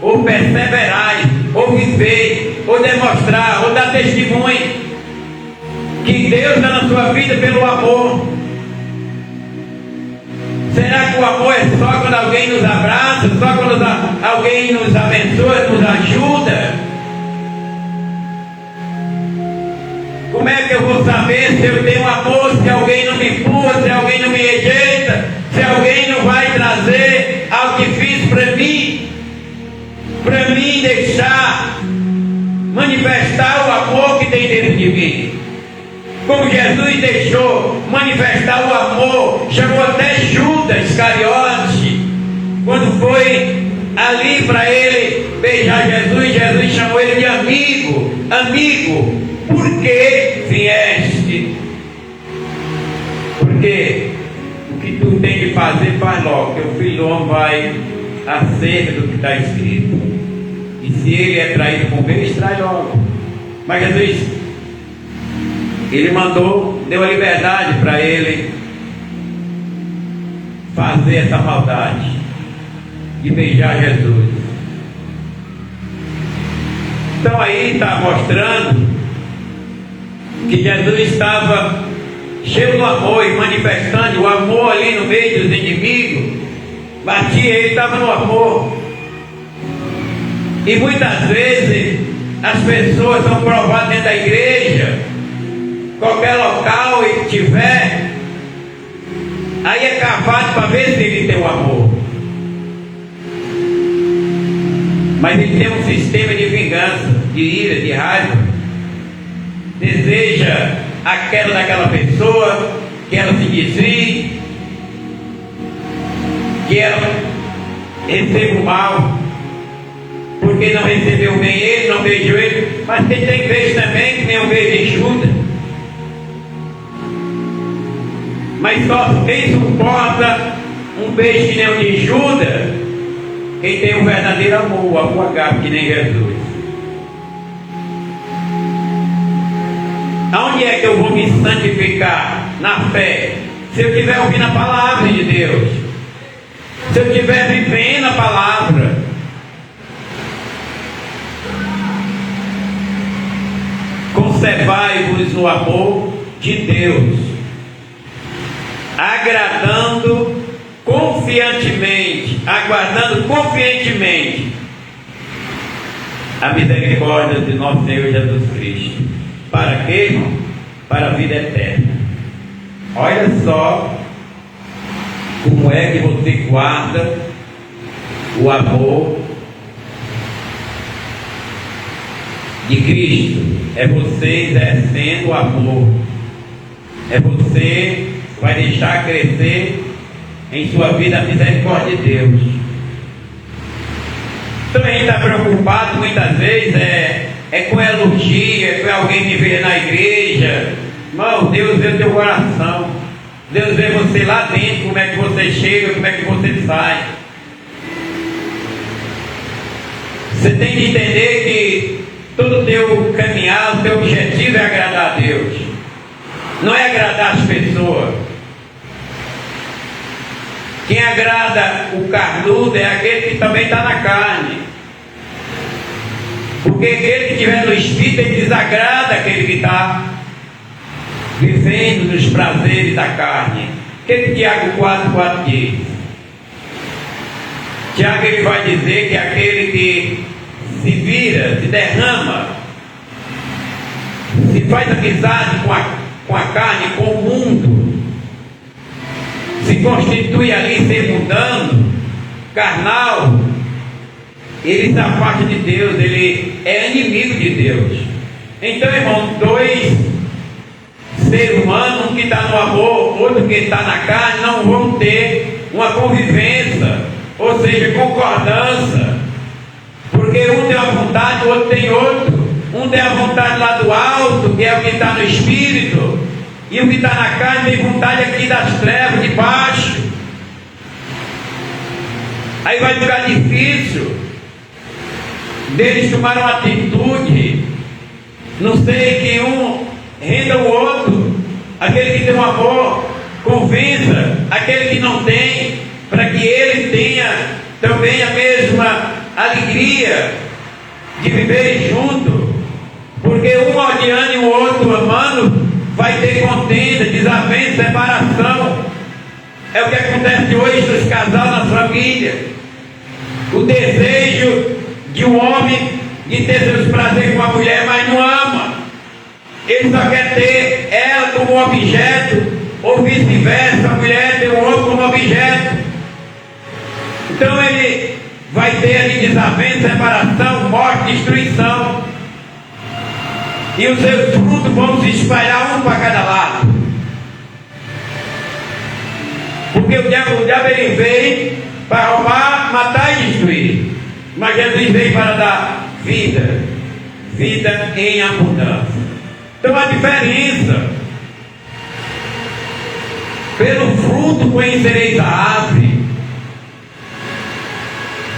ou perseverai, ou viver, ou demonstrar, ou dar testemunho que Deus está na sua vida pelo amor. Será que o amor é só quando alguém nos abraça, só quando alguém nos abençoa, nos ajuda? Como é que eu vou saber se eu tenho amor, se alguém não me empurra, se alguém não me rejeita, se alguém não vai trazer algo difícil para mim deixar manifestar o amor que tem dentro de mim? Como Jesus deixou manifestar o amor, chamou até Judas Iscariote, quando foi ali para ele beijar Jesus, Jesus chamou ele de amigo. Amigo, por que vieste? Porque o que tu tem de fazer, faz logo, que o filho do homem vai acerca do que está escrito. E se ele é traído com beijo, trai logo. Mas Jesus, ele mandou, deu a liberdade para ele fazer essa maldade de beijar Jesus. Então aí está mostrando que Jesus estava cheio do amor e manifestando o amor ali no meio dos inimigos. Batia, ele estava no amor. E muitas vezes as pessoas são provadas dentro da igreja, qualquer local que tiver, aí é cavado para ver se ele tem o amor. Mas ele tem um sistema de vingança, de ira, de raiva. Deseja a queda daquela pessoa, que ela se desvie, que ela receba o mal, porque não recebeu bem ele, não beijou ele, mas que tem vez também que nem um beijo de Judas. Mas só quem suporta um beijo que nem o de Judas, quem tem o verdadeiro amor, o amor agape, que nem Jesus. Aonde é que eu vou me santificar? Na fé. Se eu estiver ouvindo a palavra de Deus, se eu estiver vivendo a palavra. Conservai-vos no amor de Deus, agradando confiantemente, aguardando confiantemente a misericórdia de nosso Senhor Jesus Cristo. Para quê, irmão? Para a vida eterna. Olha só como é que você guarda o amor de Cristo. É você exercendo o amor. É você que vai deixar crescer em sua vida a misericórdia de Deus. Então a gente está preocupado muitas vezes é com elogio, é com alguém me ver na igreja. Irmão, Deus vê o teu coração. Deus vê você lá dentro, como é que você chega, como é que você sai. Você tem que entender que todo o teu caminhar, o teu objetivo é agradar a Deus. Não é agradar as pessoas. Quem agrada o carnudo é aquele que também está na carne. Porque aquele que estiver no Espírito, ele desagrada aquele que está vivendo nos prazeres da carne. O que Tiago 4,4 diz? Tiago ele vai dizer que aquele que se vira, se derrama, se faz amizade com a carne, com o mundo, se constitui ali ser mundano, carnal, ele se afasta de Deus, ele é inimigo de Deus. Então, irmão, dois seres humanos, um que está no amor, outro que está na carne, não vão ter uma convivência, ou seja, concordância. Porque um tem uma vontade, o outro tem outro. Um tem a vontade lá do alto, que é o que está no espírito, e o que está na carne tem vontade aqui das trevas, de baixo. Aí vai ficar difícil deles tomarem uma atitude. Não sei que um renda o outro, aquele que tem um amor, convença aquele que não tem, para que ele tenha também a mesma alegria de viver junto. Porque um odiando e o outro amando, vai ter contenda, desavença, separação. É o que acontece hoje nos casais, nas famílias. O desejo de um homem de ter seus prazeres com a mulher, mas não ama. Ele só quer ter ela como objeto, ou vice-versa, a mulher ter o outro como objeto. Então ele vai ter ali desavença, separação, morte, destruição. E os seus frutos vão se espalhar um para cada lado. Porque o diabo ele veio para roubar, matar e destruir. Mas Jesus veio para dar vida, vida em abundância. Então a diferença, pelo fruto conhecereis a árvore.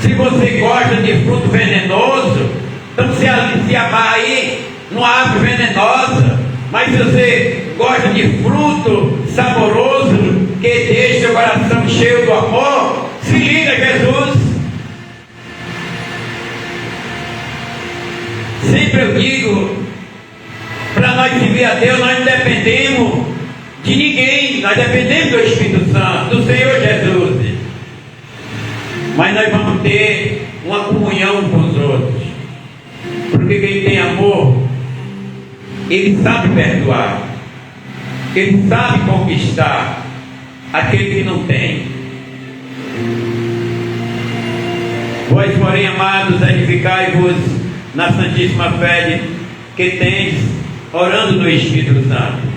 Se você gosta de fruto venenoso, então se amarra aí numa árvore venenosa. Mas se você gosta de fruto saboroso, que deixa o coração cheio do amor, se liga a Jesus. Sempre eu digo, para nós servir a Deus, nós não dependemos de ninguém, nós dependemos do Espírito Santo, do Senhor Jesus. Mas nós vamos ter uma comunhão com os outros. Porque quem tem amor, ele sabe perdoar, ele sabe conquistar aquele que não tem. Vós, porém, amados, edificai-vos na santíssima fé que tens, orando no Espírito Santo.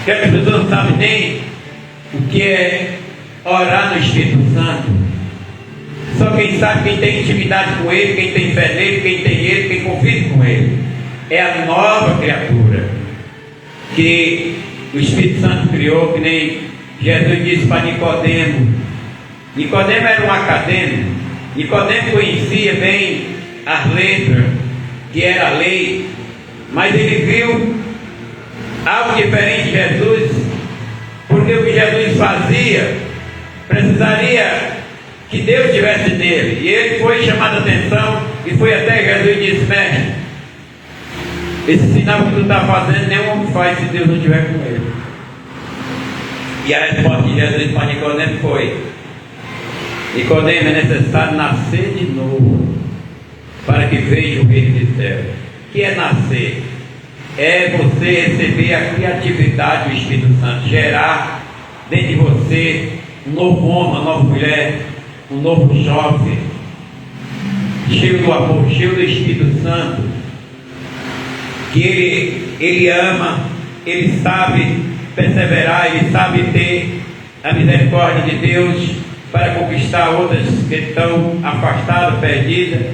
Que as pessoas não sabem nem o que é orar no Espírito Santo. Só quem sabe, quem tem intimidade com Ele, quem tem fé nele, quem tem Ele, quem convive com Ele. É a nova criatura que o Espírito Santo criou, que nem Jesus disse para Nicodemo. Nicodemo era um acadêmico. Nicodemo conhecia bem as letras, que era a lei, mas ele viu algo diferente de Jesus, porque o que Jesus fazia precisaria que Deus estivesse nele. E ele foi chamado a atenção e foi até Jesus e disse: mestre, esse sinal que tu está fazendo nenhum homem faz se Deus não estiver com ele. E a resposta de Jesus para Nicodemo foi: Nicodemo, é necessário nascer de novo para que veja o reino dos céus. O que é nascer? É você receber a criatividade do Espírito Santo, gerar dentro de você um novo homem, uma nova mulher, um novo jovem, cheio do amor, cheio do Espírito Santo, que ele ama, ele sabe perseverar, ele sabe ter a misericórdia de Deus para conquistar outras que estão afastadas, perdidas,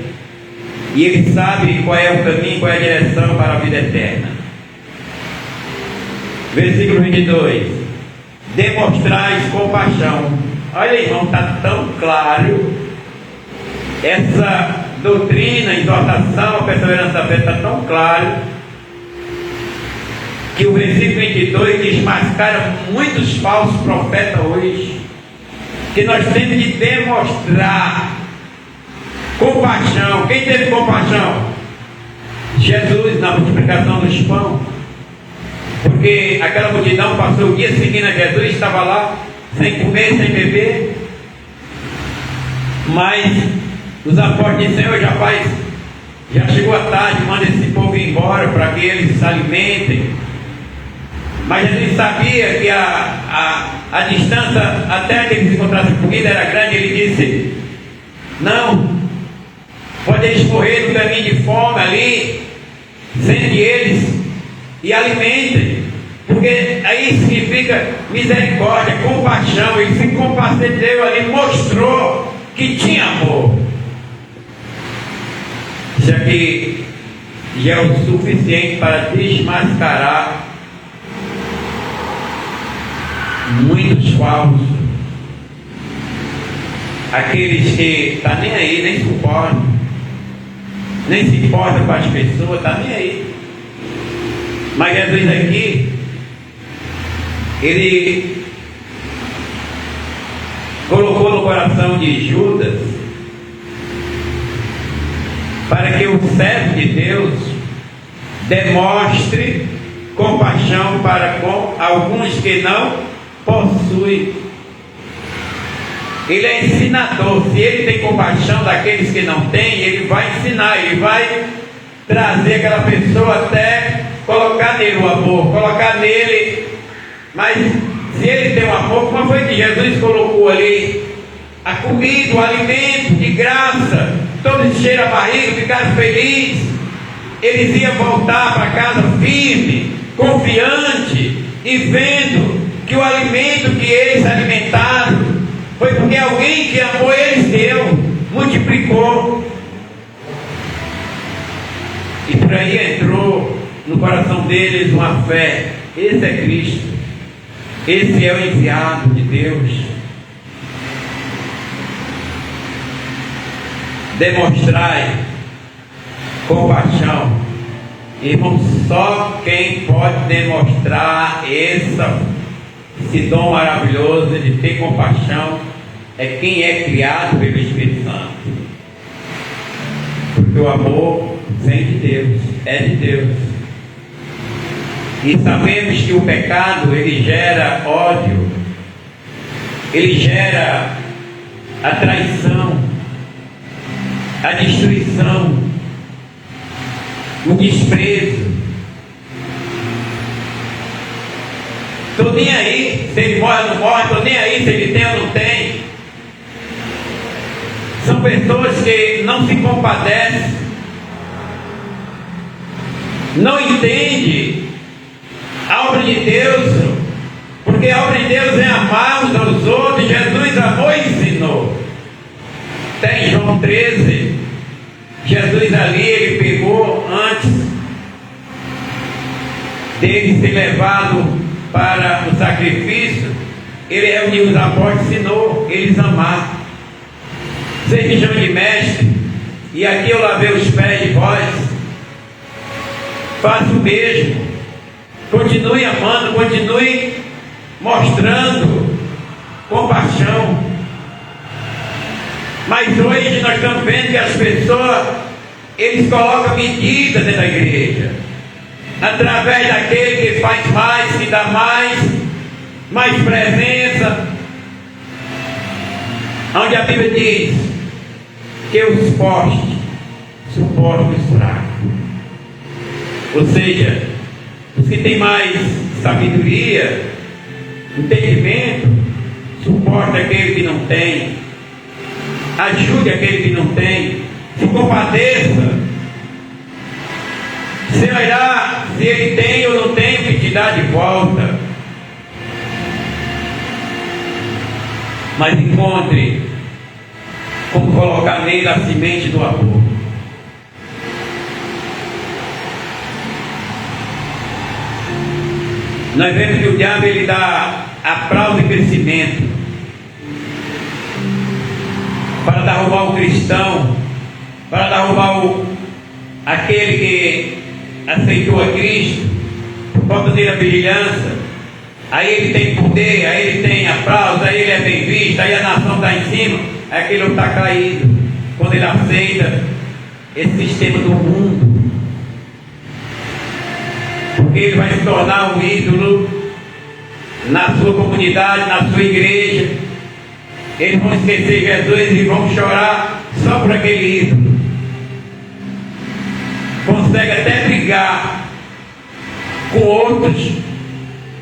e ele sabe qual é o caminho, qual é a direção para a vida eterna. Versículo 22: demonstrais compaixão. Olha, irmão, está tão claro essa doutrina, exortação, a perseverança da fé, está tão claro que o versículo 22 desmascara muitos falsos profetas hoje, que nós temos de demonstrar compaixão. Quem teve compaixão? Jesus, na multiplicação dos pães, porque aquela multidão passou o dia seguindo a Jesus, estava lá sem comer, sem beber, mas os apóstolos disseram: Senhor, já chegou a tarde, manda esse povo ir embora para que eles se alimentem. Mas Jesus sabia que a distância até que eles encontrassem comida era grande. Ele disse: não, pode eles correr no caminho de fome ali, sente eles e alimentem, porque aí significa misericórdia, compaixão. Ele se compadeceu ali, mostrou que tinha amor. Isso aqui já é o suficiente para desmascarar muitos falsos, aqueles que tá nem aí, nem suportam, nem se importam com as pessoas, tá nem aí. Mas Jesus aqui, ele colocou no coração de Judas para que o servo de Deus demonstre compaixão para com alguns que não possui. Ele é ensinador. Se ele tem compaixão daqueles que não têm, ele vai ensinar, ele vai trazer aquela pessoa até colocar nele o amor, colocar nele. Mas se ele tem o amor, como foi que Jesus colocou ali a comida, o alimento de graça, todos encheram a barriga, ficaram felizes, eles iam voltar para casa firme, confiante e vendo que o alimento que eles alimentaram foi porque alguém que amou eles deu, multiplicou. E por aí entrou no coração deles uma fé: esse é Cristo, esse é o enviado de Deus. Demonstrai compaixão. Irmão, só quem pode demonstrar esse dom maravilhoso de ter compaixão é quem é criado pelo Espírito Santo. Porque o amor vem de Deus, é de Deus. E sabemos que o pecado, ele gera ódio, ele gera a traição, a destruição, o desprezo. Estou nem aí se ele morre ou não morre, estou nem aí se ele tem ou não tem. São pessoas que não se compadecem, não entendem a obra de Deus, Porque a obra de Deus é amar uns aos outros. Jesus amou e ensinou. Até em João 13, Jesus ali, ele pegou antes dele ser levado para o sacrifício, ele reuniu os apóstolos e ensinou eles a amar. Vocês me chamam de mestre, e aqui eu lavei os pés de vós. Faça o mesmo. Continue amando, continue mostrando compaixão. Mas hoje nós estamos vendo que as pessoas, eles colocam medidas dentro da igreja, através daquele que faz mais, que dá mais presença, onde a Bíblia diz que os fortes suportam os fracos. Ou seja, os que têm mais sabedoria, entendimento, suporta aquele que não tem, ajude aquele que não tem, se compadeça. Você olhar se ele tem ou não tem, que te dá de volta. Mas encontre como colocar nele a semente do amor. Nós vemos que o diabo, ele dá aplauso e crescimento para derrubar o cristão, para derrubar aquele que aceitou a Cristo, por conta dele a vigilância. Aí ele tem poder, aí ele tem aplauso, aí ele é bem visto, aí a nação está em cima, aí aquele outro está caído, quando ele aceita esse sistema do mundo. Porque ele vai se tornar um ídolo na sua comunidade, na sua igreja. Eles vão esquecer Jesus e vão chorar só por aquele ídolo. Consegue até brigar com outros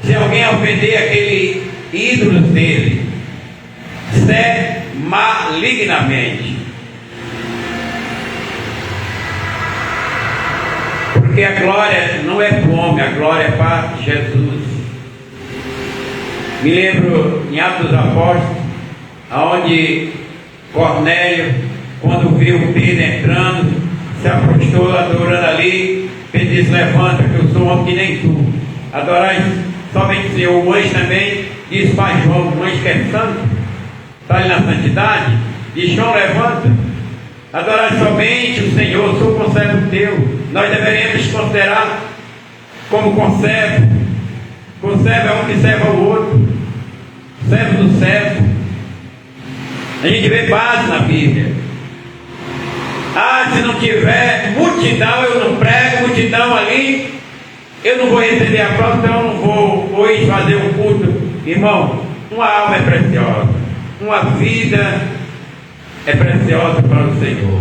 se alguém ofender aquele ídolo dele. Isso é malignamente. Porque a glória não é para o homem, a glória é para Jesus. Me lembro em Atos dos Apóstolos, onde Cornélio, quando viu Pedro entrando, se apostou adorando ali. Pedro disse: levanta, que eu sou um homem que nem tu. Adorai somente o Senhor. O anjo também disse para João, o anjo que é santo, está ali na santidade, diz: João, levanta, adorai somente o Senhor, sou conservo teu. Nós deveríamos considerar como conservo. Conservo é um que serve ao outro, servo do servo. A gente vê base na Bíblia. Se não tiver multidão, eu não prego, multidão ali, eu não vou receber a prova, então eu não vou hoje fazer um culto. Irmão, uma alma é preciosa, uma vida é preciosa para o Senhor.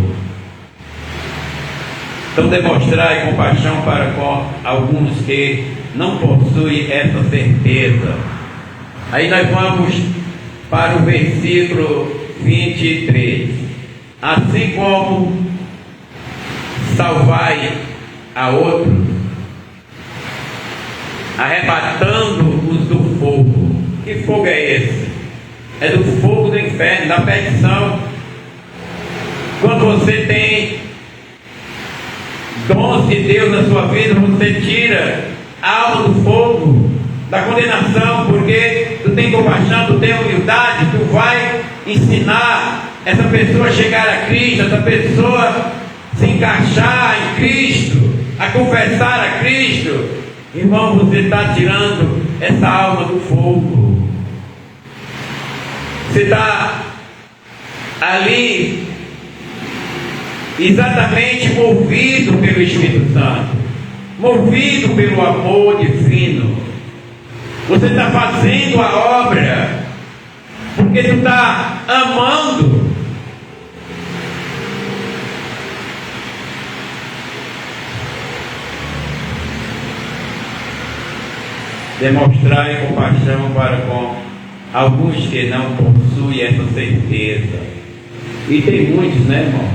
Então demonstrai compaixão para com alguns que não possuem essa certeza. Aí nós vamos para o versículo 23. Assim como salvai a outros, arrebatando-os do fogo. Que fogo é esse? É do fogo do inferno, da perdição. Quando você tem dons de Deus na sua vida, você tira a alma do fogo, da condenação, porque tu tem compaixão, tu tem humildade, tu vai ensinar essa pessoa a chegar a Cristo, essa pessoa se encaixar em Cristo, a confessar a Cristo. Irmão, você está tirando essa alma do fogo. Você está ali exatamente movido pelo Espírito Santo, movido pelo amor divino. Você está fazendo a obra porque tu está amando. Demonstrai compaixão para com alguns que não possuem essa certeza. E tem muitos, né, irmão,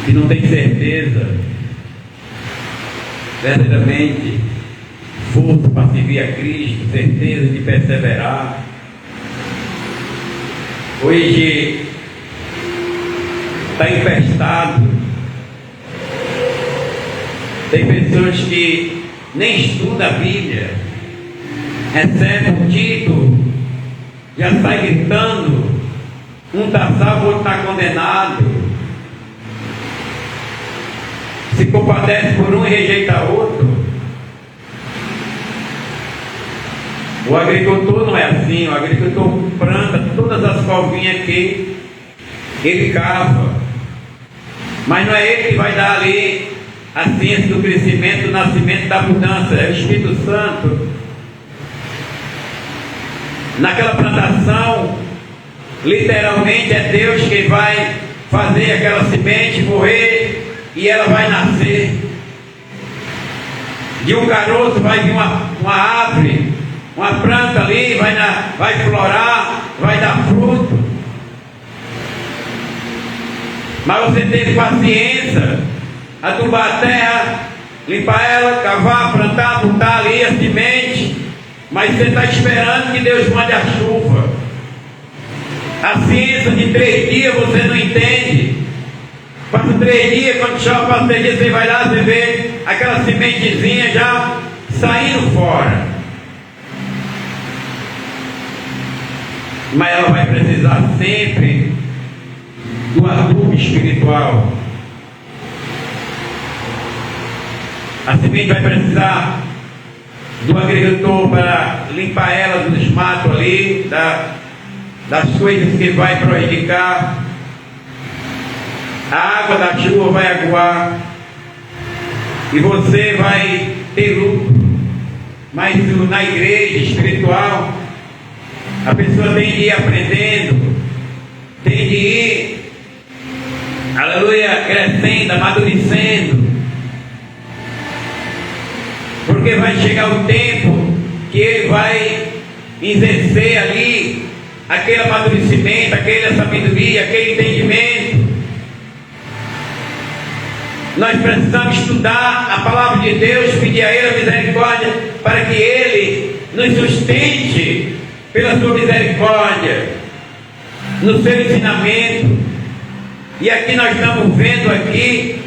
que não tem certeza verdadeiramente força para servir a Cristo, certeza de perseverar. Hoje está infestado. Tem pessoas que nem estudam a Bíblia, recebem um título, já sai gritando, um está salvo, o outro está condenado. Se compadece por um e rejeita outro. O agricultor não é assim. O agricultor planta todas as folguinhas que ele cava, mas não é ele que vai dar ali a ciência do crescimento, do nascimento, da mudança. É o Espírito Santo. Naquela plantação, literalmente é Deus que vai fazer aquela semente morrer e ela vai nascer. De um caroço vai vir uma árvore, uma planta ali, vai florar, vai dar fruto. Mas você teve paciência, adubar a terra, limpar ela, cavar, plantar, botar ali a semente, mas você está esperando que Deus mande a chuva. A ciência de 3 dias você não entende. Passa 3 dias, quando chove, passa 3 dias, você vai lá, você vê aquela sementezinha já saindo fora. Mas ela vai precisar sempre do adubo espiritual. A semente vai precisar do agricultor para limpar ela dos matos ali, das coisas que vai prejudicar. A água da chuva vai aguar e você vai ter lucro. Mas na igreja espiritual, a pessoa tem de ir aprendendo, tem de ir, aleluia, crescendo, amadurecendo, porque vai chegar o tempo que ele vai exercer ali aquele amadurecimento, aquela sabedoria, aquele entendimento. Nós precisamos estudar a palavra de Deus, pedir a Ele a misericórdia, para que Ele nos sustente pela sua misericórdia, no seu ensinamento. E aqui nós estamos vendo aqui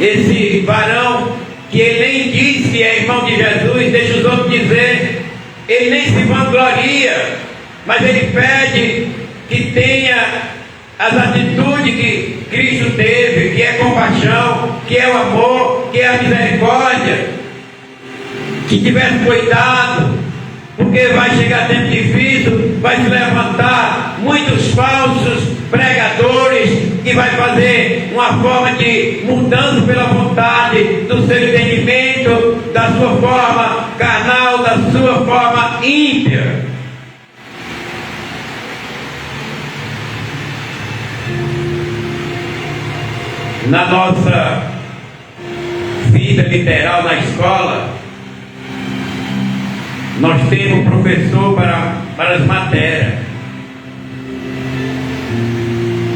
esse varão que ele nem diz que é irmão de Jesus, deixa os outros dizer, ele nem se vangloria, mas ele pede que tenha as atitudes que Cristo teve, que é compaixão, que é o amor, que é a misericórdia, que tivesse cuidado, porque vai chegar tempo difícil, vai se levantar muitos falsos pregadores que vai fazer uma forma de mudança pela vontade do seu entendimento, da sua forma carnal, da sua forma ímpia. Na nossa vida literal na escola, nós temos um professor para as matérias.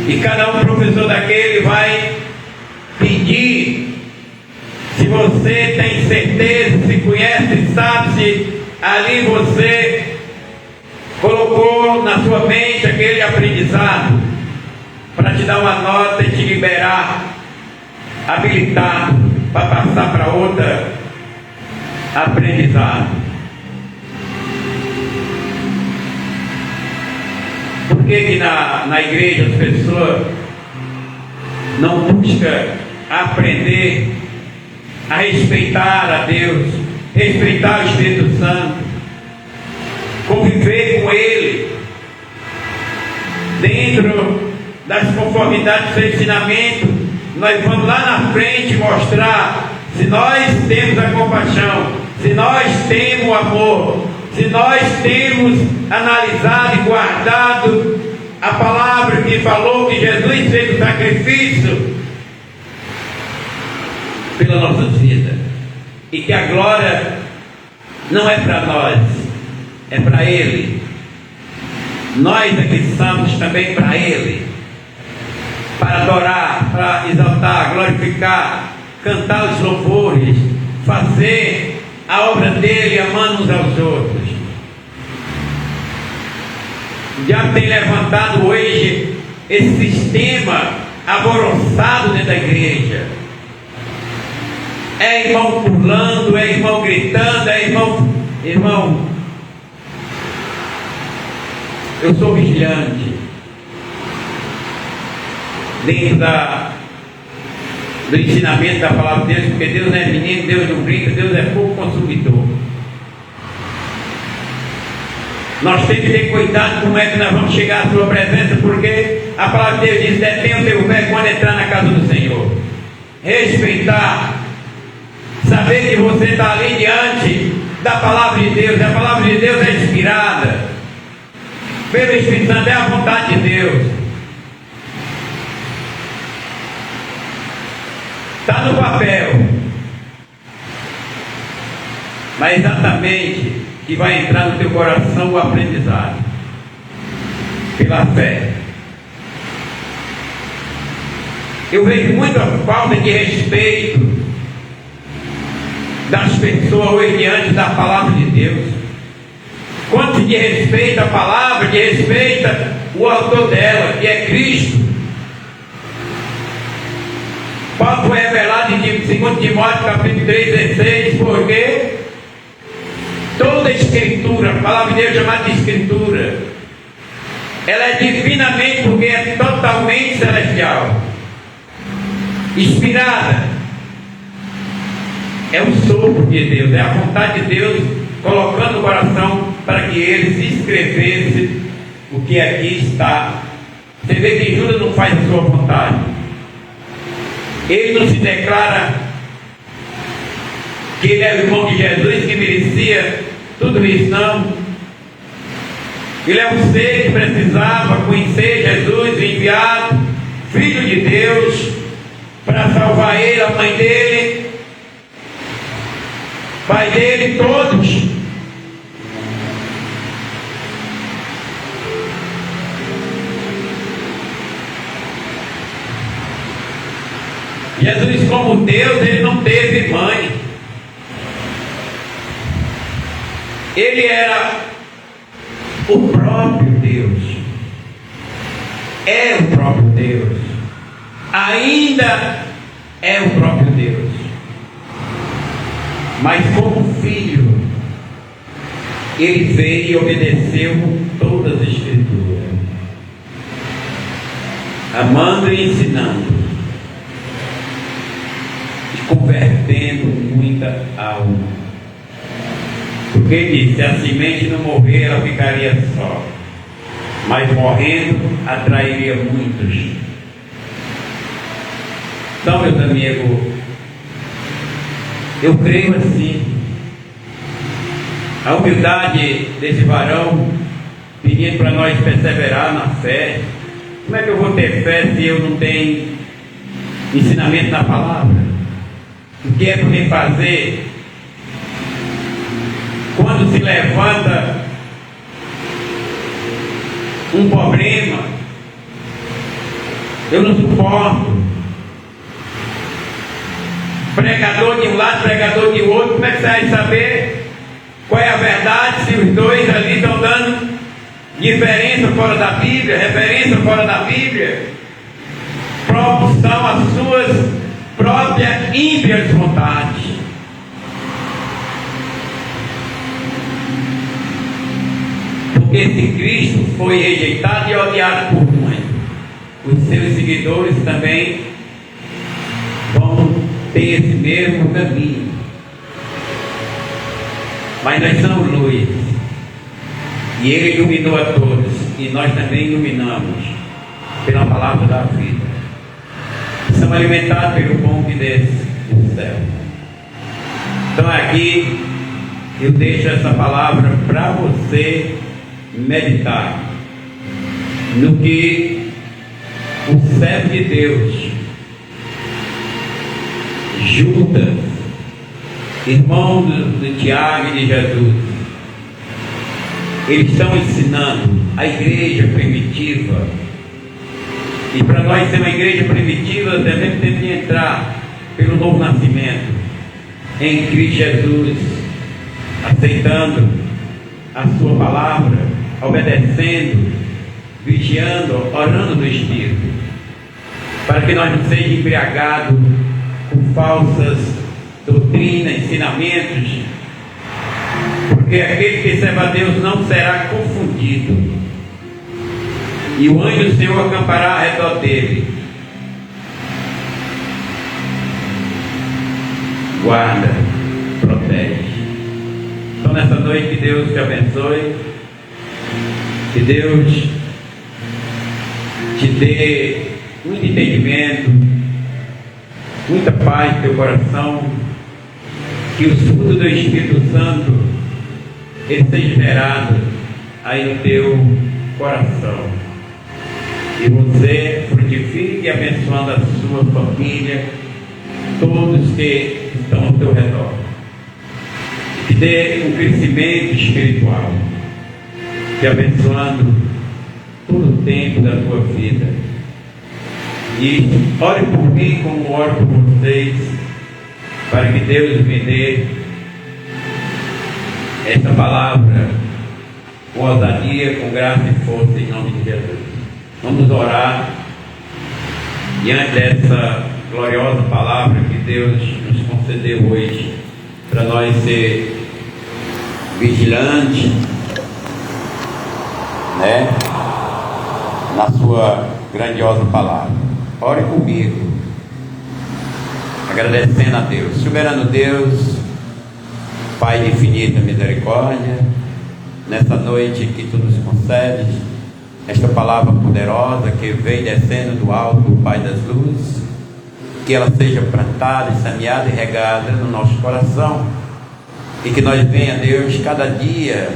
E cada um professor daquele vai pedir se você tem certeza, se conhece, sabe se ali você colocou na sua mente aquele aprendizado, para te dar uma nota e te liberar habilitado para passar para outra aprendizado. Por que na igreja as pessoas não buscam aprender a respeitar a Deus, respeitar o Espírito Santo, conviver com Ele dentro das conformidades do seu ensinamento? Nós vamos lá na frente mostrar se nós temos a compaixão, se nós temos o amor, se nós temos analisado e guardado a palavra que falou que Jesus fez o sacrifício pela nossa vida, e que a glória não é para nós, é para Ele. Nós aqui somos também para Ele, para adorar, para exaltar, glorificar, cantar os louvores, fazer a obra dele, amando uns aos outros. O diabo tem levantado hoje esse sistema alvoroçado dentro da igreja. É irmão pulando, é irmão gritando, é irmão, eu sou vigilante dentro do ensinamento da palavra de Deus, porque Deus não é menino, Deus não brinca, Deus é fogo consumidor. Nós temos que ter cuidado como é que nós vamos chegar à sua presença, porque a palavra de Deus diz: detém o teu pé quando entrar na casa do Senhor. Respeitar, saber que você está ali diante da palavra de Deus. A palavra de Deus é inspirada pelo Espírito Santo, é a vontade de Deus. Está no papel, mas exatamente que vai entrar no teu coração o aprendizado pela fé. Eu vejo muita falta de respeito das pessoas hoje diante da palavra de Deus. Quando se desrespeita a palavra, desrespeita o autor dela, que é Cristo. Paulo foi revelado em 2 Timóteo capítulo 3:16, porque toda a Escritura, a palavra de Deus é chamada de Escritura, ela é divinamente, porque é totalmente celestial, inspirada. É o sopro de Deus, é a vontade de Deus colocando no coração para que ele se escrevesse o que aqui está. Você vê que Judas não faz a sua vontade. Ele não se declara que ele é o irmão de Jesus, que merecia tudo isso, não. Ele é um ser que precisava conhecer Jesus, o enviado, Filho de Deus, para salvar ele, a mãe dele, pai dele, todos. Jesus, como Deus, ele não teve mãe. Ele era o próprio Deus. É o próprio Deus. Ainda é o próprio Deus. Mas como filho, ele veio e obedeceu todas as Escrituras, amando e ensinando, convertendo muita alma. Porque ele disse: se a semente não morrer, ela ficaria só, mas morrendo atrairia muitos. Então, meus amigos, eu creio assim. A humildade desse varão pedindo para nós perseverar na fé. Como é que eu vou ter fé se eu não tenho ensinamento na palavra? O que é para me fazer quando se levanta um problema? Eu não suporto. Pregador de um lado, pregador de outro. Como é que você vai saber qual é a verdade se os dois ali estão dando diferença fora da Bíblia, referência fora da Bíblia? Próprios são as suas próprias ímpias vontades. Porque se Cristo foi rejeitado e odiado por muitos, os seus seguidores também vão ter esse mesmo caminho. Mas nós somos luz, e Ele iluminou a todos, e nós também iluminamos pela palavra da vida. Somos alimentados pelo pão que desce do céu. Então aqui eu deixo essa palavra para você meditar no que o servo de Deus, Judas, irmão de Tiago e de Jesus, eles estão ensinando a igreja primitiva. E para nós ser uma igreja primitiva, devemos ter que entrar pelo novo nascimento em Cristo Jesus, aceitando a sua palavra, obedecendo, vigiando, orando no Espírito, para que nós não sejamos embriagados com falsas doutrinas, ensinamentos, porque aquele que serve a Deus não será confundido, e o anjo do Senhor acampará ao redor dele, guarda, protege. Então nessa noite, que Deus te abençoe, que Deus te dê muito entendimento, muita paz no teu coração, que o fruto do Espírito Santo ele seja gerado aí no teu coração, e você frutifique abençoando a sua família, todos que estão ao teu redor, que dê um crescimento espiritual, te abençoando todo o tempo da tua vida. E ore por mim como oro por vocês, para que Deus me dê essa palavra com ousadia, com graça e força, em nome de Jesus. Vamos orar diante dessa gloriosa palavra que Deus nos concedeu hoje, para nós ser vigilantes, né, na sua grandiosa palavra. Ore comigo, agradecendo a Deus. Soberano Deus, Pai de infinita misericórdia, nessa noite que Tu nos concedes esta palavra poderosa que vem descendo do alto, do Pai das luzes, que ela seja plantada, semeada e regada no nosso coração, e que nós venha, Deus, cada dia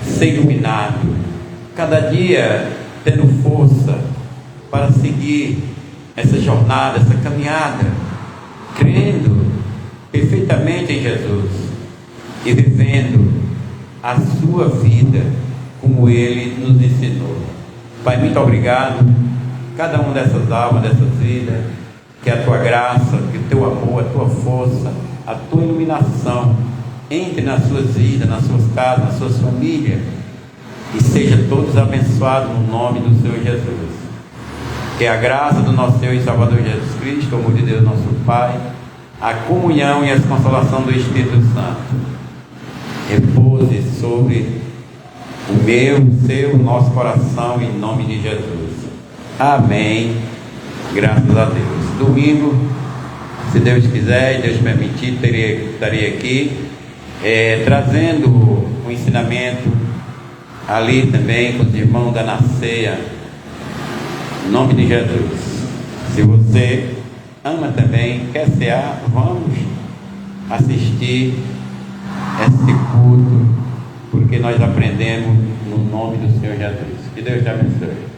ser iluminado, cada dia tendo força para seguir essa jornada, essa caminhada, crendo perfeitamente em Jesus e vivendo a sua vida como Ele nos ensinou. Pai, muito obrigado, cada uma dessas almas, dessas vidas, que a Tua graça, que o Teu amor, a Tua força, a Tua iluminação entre nas suas vidas, nas suas casas, nas suas famílias, e sejam todos abençoados no nome do Senhor Jesus. Que a graça do nosso Senhor e Salvador Jesus Cristo, o amor de Deus nosso Pai, a comunhão e a consolação do Espírito Santo repouse sobre o meu, o seu, o nosso coração, em nome de Jesus. Amém. Graças a Deus. Domingo, se Deus quiser e Deus permitir, estarei aqui trazendo um ensinamento ali também com os irmãos da Naceia, em nome de Jesus. Se você ama também, quer cear, vamos assistir esse culto, porque nós aprendemos no nome do Senhor Jesus. Que Deus te abençoe.